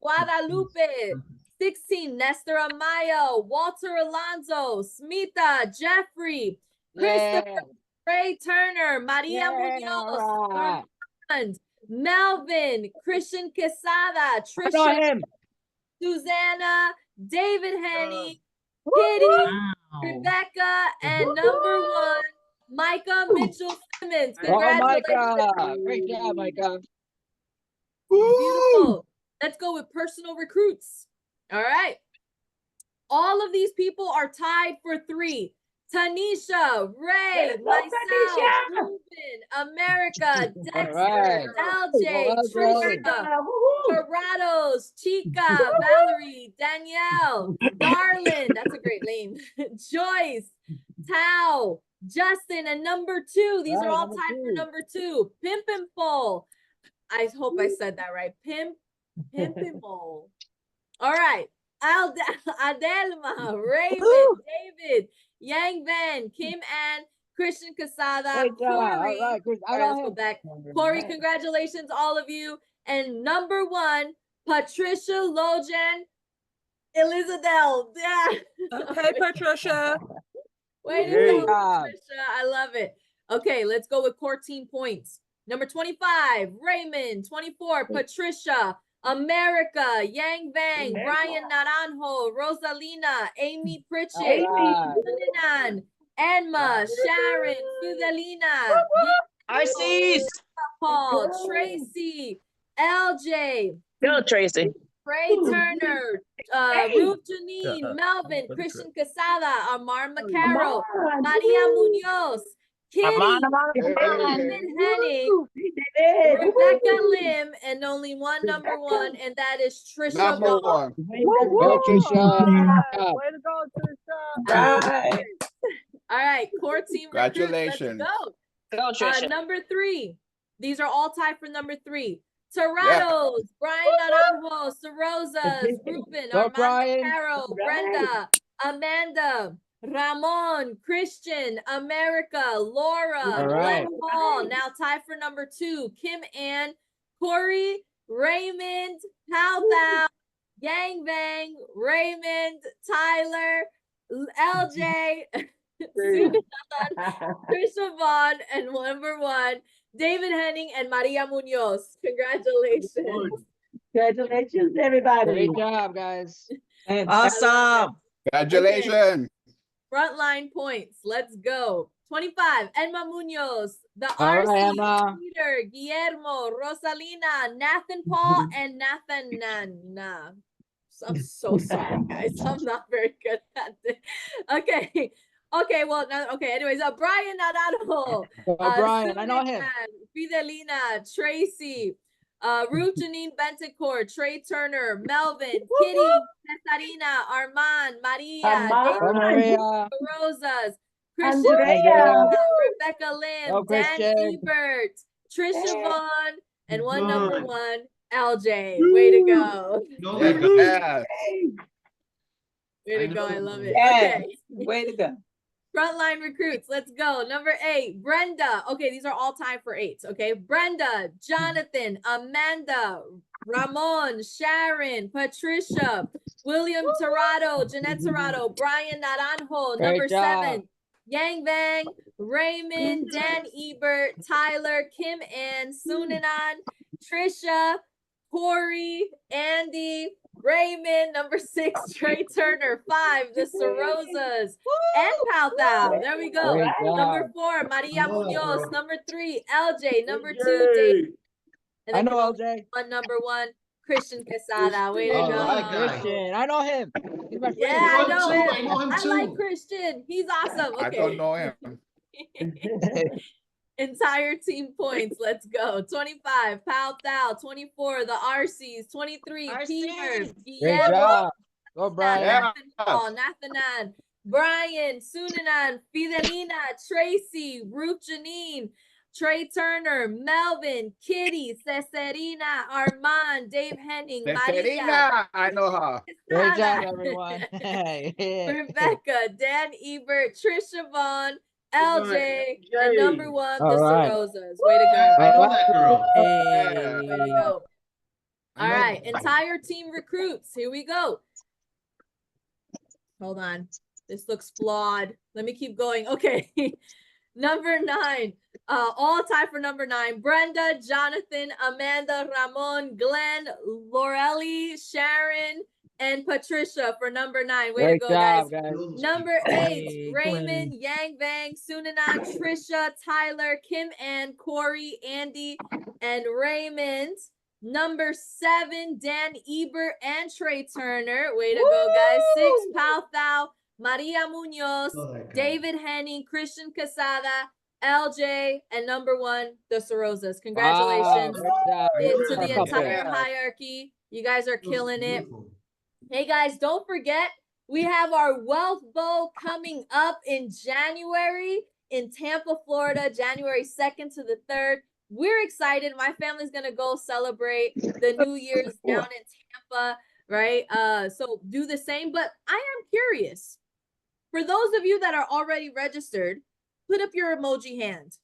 S7: Guadalupe, 16, Nestor Amayo, Walter Alonso, Smita, Jeffrey, Christopher, Ray Turner, Maria Munoz, Armand, Melvin, Christian Quesada, Trisha, Susanna, David Henny, Kitty, Rebecca, and #1, Micah Mitchell Simmons. Congratulations.
S8: Micah. Great job, Micah.
S7: Beautiful. Let's go with personal recruits. All right. All of these people are tied for 3. Tanisha, Ray, myself, Ruben, America, Dexter, LJ, Trisha, Dorados, Chica, Valerie, Danielle, Darlin, that's a great name, Joyce, Tao, Justin, and #2. These are all tied for #2. Pimpinpole. I hope I said that right. Pimpinpole. All right. Adelma, Raymond, David, Yang Van, Kim Ann, Christian Casada, Corey. All right, let's go back. Corey, congratulations, all of you. And #1, Patricia Lojan Elizadel. Yeah.
S9: Okay, Patricia.
S7: Way to go, Patricia. I love it. Okay, let's go with core team points. Number 25, Raymond. 24, Patricia. America, Yang Bang, Brian Naranjo, Rosalina, Amy Pritchett, Ferdinand, Enma, Sharon, Fidelina,
S8: Isis.
S7: Paul, Tracy, LJ,
S8: Go, Tracy.
S7: Ray Turner, Ruth Janine, Melvin, Christian Casada, Amar Macaro, Maria Munoz, Kitty, David Henning, Rebecca Lim, and only one #1, and that is Trisha Ball.
S8: Go, Trisha.
S9: Way to go, Trisha.
S7: All right, core team.
S10: Congratulations.
S7: Let's go.
S8: Go, Trisha.
S7: #3. These are all tied for #3. Torados, Brian Naranjo, Sarozas, Ruben, Armando Caro, Brenda, Amanda, Ramon, Christian, America, Laura, Glenn Paul, now tied for #2, Kim Ann, Corey, Raymond, Pal Pal, Yang Bang, Raymond, Tyler, LJ, Susan, Trisha Vaughn, and #1, David Henning and Maria Munoz. Congratulations.
S8: Congratulations, everybody. Great job, guys.
S9: Awesome.
S10: Congratulations.
S7: Frontline points. Let's go. 25. Emma Munoz. The
S8: All right,
S7: RC.
S8: Emma.
S7: Peter, Guillermo, Rosalina, Nathan Paul, and Nathan Nana. I'm so sorry, guys. I'm not very good at this. Okay. Okay, well, okay, anyways, Brian Naranjo,
S8: Brian, I know him.
S7: Fidelina, Tracy, Ruth Janine Bentecourt, Trey Turner, Melvin, Kitty, Cesarina, Armand, Maria, David Rosas, Christian, Rebecca Lim, Dan Ebert, Trisha Vaughn, and number one, LJ. Way to go.
S1: Yeah.
S7: Way to go. I love it.
S8: Yeah.
S7: Okay.
S8: Way to go.
S7: Frontline recruits. Let's go. Number 8, Brenda. Okay, these are all time for 8s. Okay. Brenda, Jonathan, Amanda, Ramon, Sharon, Patricia, William Torado, Jeanette Torado, Brian Naranjo. Number 7, Yang Bang, Raymond, Dan Ebert, Tyler, Kim Ann, Sunanan, Trisha, Corey, Andy, Raymond. Number 6, Trey Turner. 5, the Sarozas, and Pal Thao. There we go. Number 4, Maria Munoz. Number 3, LJ. Number 2, Dave. And
S8: I know LJ.
S7: Number 1, Christian Quesada. Way to go.
S8: Christian, I know him. He's my friend.
S7: Yeah, I know him.
S1: I know him
S7: I
S1: too.
S7: like Christian. He's awesome. Okay.
S10: I don't know him.
S7: Entire team points. Let's go. 25, Pal Thao. 24, the RCs. 23, Peter.
S8: Great job. Go, Brian.
S7: Nathanan, Brian, Sunanan, Fidelina, Tracy, Ruth Janine, Trey Turner, Melvin, Kitty, Cesarina, Armand, Dave Henning, Maria.
S10: I know her.
S8: Great job, everyone.
S7: Rebecca, Dan Ebert, Trisha Vaughn, LJ, and number 1, the Sarozas. Way to go.
S1: I know that girl.
S7: Way to go. All right, entire team recruits. Here we go. Hold on. This looks flawed. Let me keep going. Okay. Number 9. All tied for number 9. Brenda, Jonathan, Amanda, Ramon, Glenn, Lorelli, Sharon, and Patricia for number 9. Way to go, guys. Number 8, Raymond, Yang Bang, Sunanan, Trisha, Tyler, Kim Ann, Corey, Andy, and Raymond. Number 7, Dan Ebert and Trey Turner. Way to go, guys. 6, Pal Thao, Maria Munoz, David Henning, Christian Quesada, LJ, and number 1, the Sarozas. Congratulations to the entire hierarchy. You guys are killing it. Hey guys, don't forget, we have our Wealth Bowl coming up in January in Tampa, Florida, January 2nd to the 3rd. We're excited. My family's going to go celebrate the New Year's down in Tampa, right? So do the same, but I am curious. For those of you that are already registered, put up your emoji hand.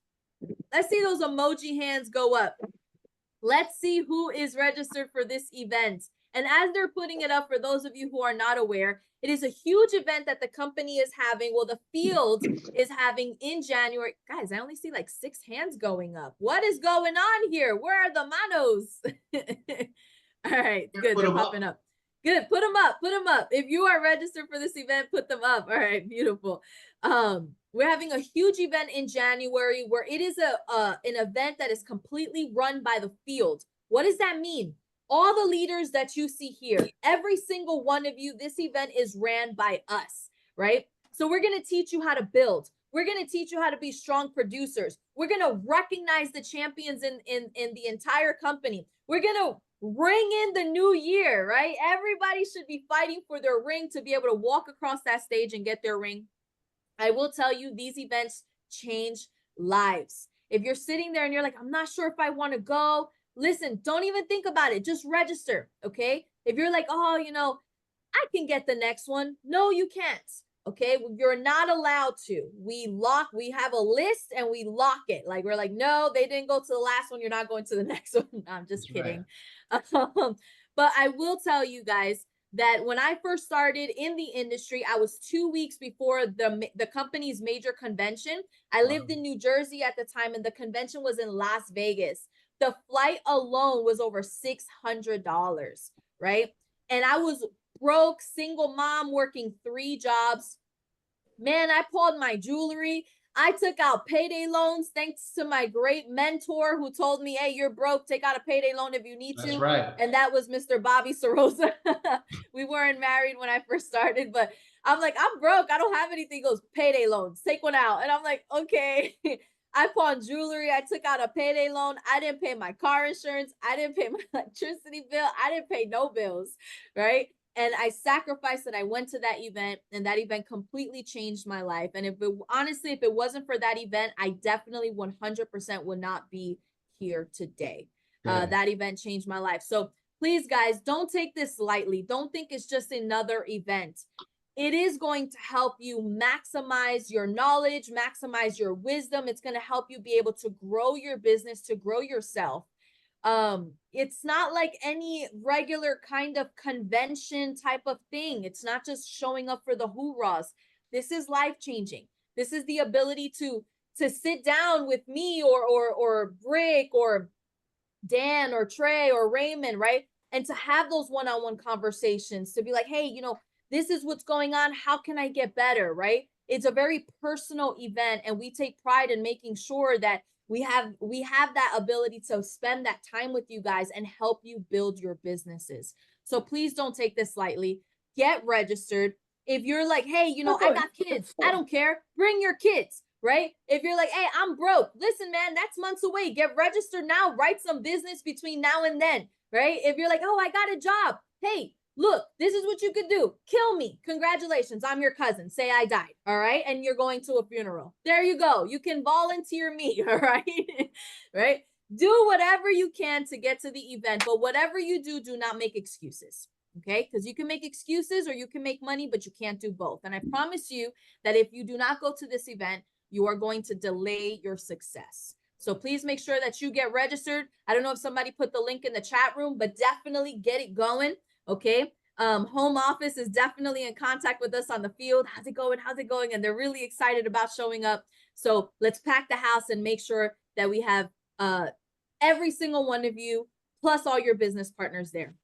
S7: Let's see those emoji hands go up. Let's see who is registered for this event. And as they're putting it up, for those of you who are not aware, it is a huge event that the company is having. Well, the field is having in January. Guys, I only see like 6 hands going up. What is going on here? Where are the manos? All right, good. They're popping up. Good. Put them up. Put them up. If you are registered for this event, put them up. All right, beautiful. We're having a huge event in January where it is an event that is completely run by the field. What does that mean? All the leaders that you see here, every single one of you, this event is ran by us, right? So we're going to teach you how to build. We're going to teach you how to be strong producers. We're going to recognize the champions in the entire company. We're going to ring in the new year, right? Everybody should be fighting for their ring to be able to walk across that stage and get their ring. I will tell you, these events change lives. If you're sitting there and you're like, I'm not sure if I want to go, listen, don't even think about it. Just register, okay? If you're like, oh, you know, I can get the next one. No, you can't, okay? You're not allowed to. We have a list and we lock it. Like, we're like, no, they didn't go to the last one. You're not going to the next one. No, I'm just kidding. Right. But I will tell you guys that when I first started in the industry, I was 2 weeks before the company's major convention. I lived in New Jersey at the time, and the convention was in Las Vegas. The flight alone was over $600, right? And I was broke, single mom, working 3 jobs. Man, I pawned my jewelry. I took out payday loans thanks to my great mentor who told me, hey, you're broke. Take out a payday loan if you need to.
S1: That's right.
S7: And that was Mr. Bobby Saroza. We weren't married when I first started, but I'm like, I'm broke. I don't have anything. He goes, payday loans. Take one out. And I'm like, okay. I pawned jewelry. I took out a payday loan. I didn't pay my car insurance. I didn't pay my electricity bill. I didn't pay no bills, right? And I sacrificed and I went to that event, and that event completely changed my life. And if it wasn't for that event, I definitely 100% would not be here today. That event changed my life. So please, guys, don't take this lightly. Don't think it's just another event. It is going to help you maximize your knowledge, maximize your wisdom. It's going to help you be able to grow your business, to grow yourself. It's not like any regular kind of convention type of thing. It's not just showing up for the hoorahs. This is life-changing. This is the ability to sit down with me or Brick or Dan or Trey or Raymond, right? And to have those one-on-one conversations, to be like, hey, this is what's going on. How can I get better, right? It's a very personal event, and we take pride in making sure that we have that ability to spend that time with you guys and help you build your businesses. So please don't take this lightly. Get registered. If you're like, hey, I got kids, I don't care. Bring your kids, right? If you're like, hey, I'm broke. Listen, man, that's months away. Get registered now. Write some business between now and then, right? If you're like, oh, I got a job. Hey, look, this is what you could do. Kill me. Congratulations. I'm your cousin. Say I died. All right. And you're going to a funeral. There you go. You can volunteer me. All right. Right. Do whatever you can to get to the event. But whatever you do, do not make excuses. Okay. Because you can make excuses or you can make money, but you can't do both. And I promise you that if you do not go to this event, you are going to delay your success. So please make sure that you get registered. I don't know if somebody put the link in the chat room, but definitely get it going. Okay. Home office is definitely in contact with us on the field. How's it going? How's it going? And they're really excited about showing up. So let's pack the house and make sure that we have every single one of you, plus all your business partners there.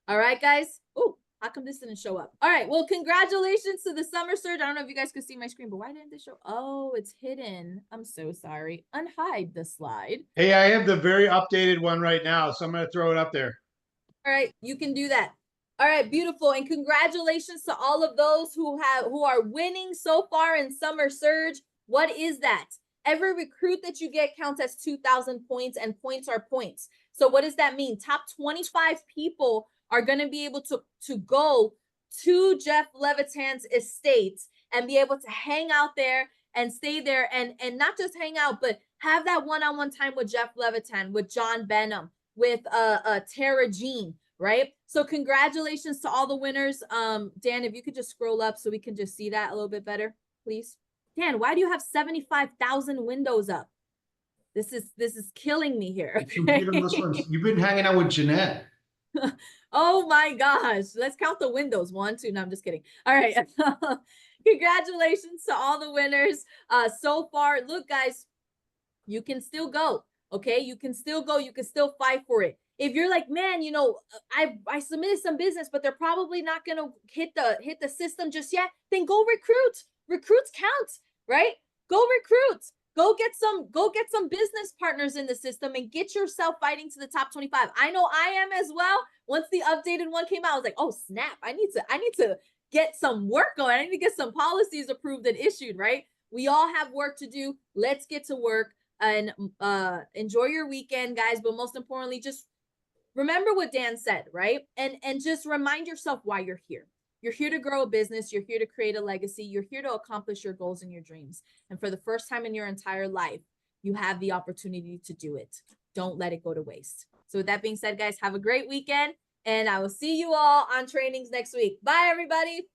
S7: All right, guys. Oh, how come this didn't show up? All right. Well, congratulations to the summer surge. I don't know if you guys could see my screen, but why didn't this show? Oh, it's hidden. I'm so sorry. Unhide the slide.
S4: Hey, I have the very updated one right now, so I'm going to throw it up there.
S7: All right, you can do that. All right, beautiful. And congratulations to all of those who are winning so far in Summer Surge. What is that? Every recruit that you get counts as 2,000 points, and points are points. So what does that mean? Top 25 people are going to be able to go to Jeff Levitan's estate and be able to hang out there and stay there and not just hang out, but have that one-on-one time with Jeff Levitan, with John Benham, with Tara Jean, right? So congratulations to all the winners. Dan, if you could just scroll up so we can just see that a little bit better, please. Dan, why do you have 75,000 windows up? This is killing me here.
S1: You've been hanging out with Jeanette.
S7: Oh my gosh. Let's count the windows. 1, 2. No, I'm just kidding. All right. Congratulations to all the winners so far. Look, guys, you can still go. Okay, you can still go. You can still fight for it. If you're like, man, I submitted some business, but they're probably not gonna hit the system just yet, then go recruit. Recruits count, right? Go recruit. Go get some business partners in the system and get yourself fighting to the top 25. I know I am as well. Once the updated one came out, I was like, oh snap, I need to get some work going. I need to get some policies approved and issued, right? We all have work to do. Let's get to work and enjoy your weekend, guys. But most importantly, just remember what Dan said, right? And just remind yourself why you're here. You're here to grow a business. You're here to create a legacy. You're here to accomplish your goals and your dreams. And for the first time in your entire life, you have the opportunity to do it. Don't let it go to waste. So with that being said, guys, have a great weekend. And I will see you all on trainings next week. Bye, everybody.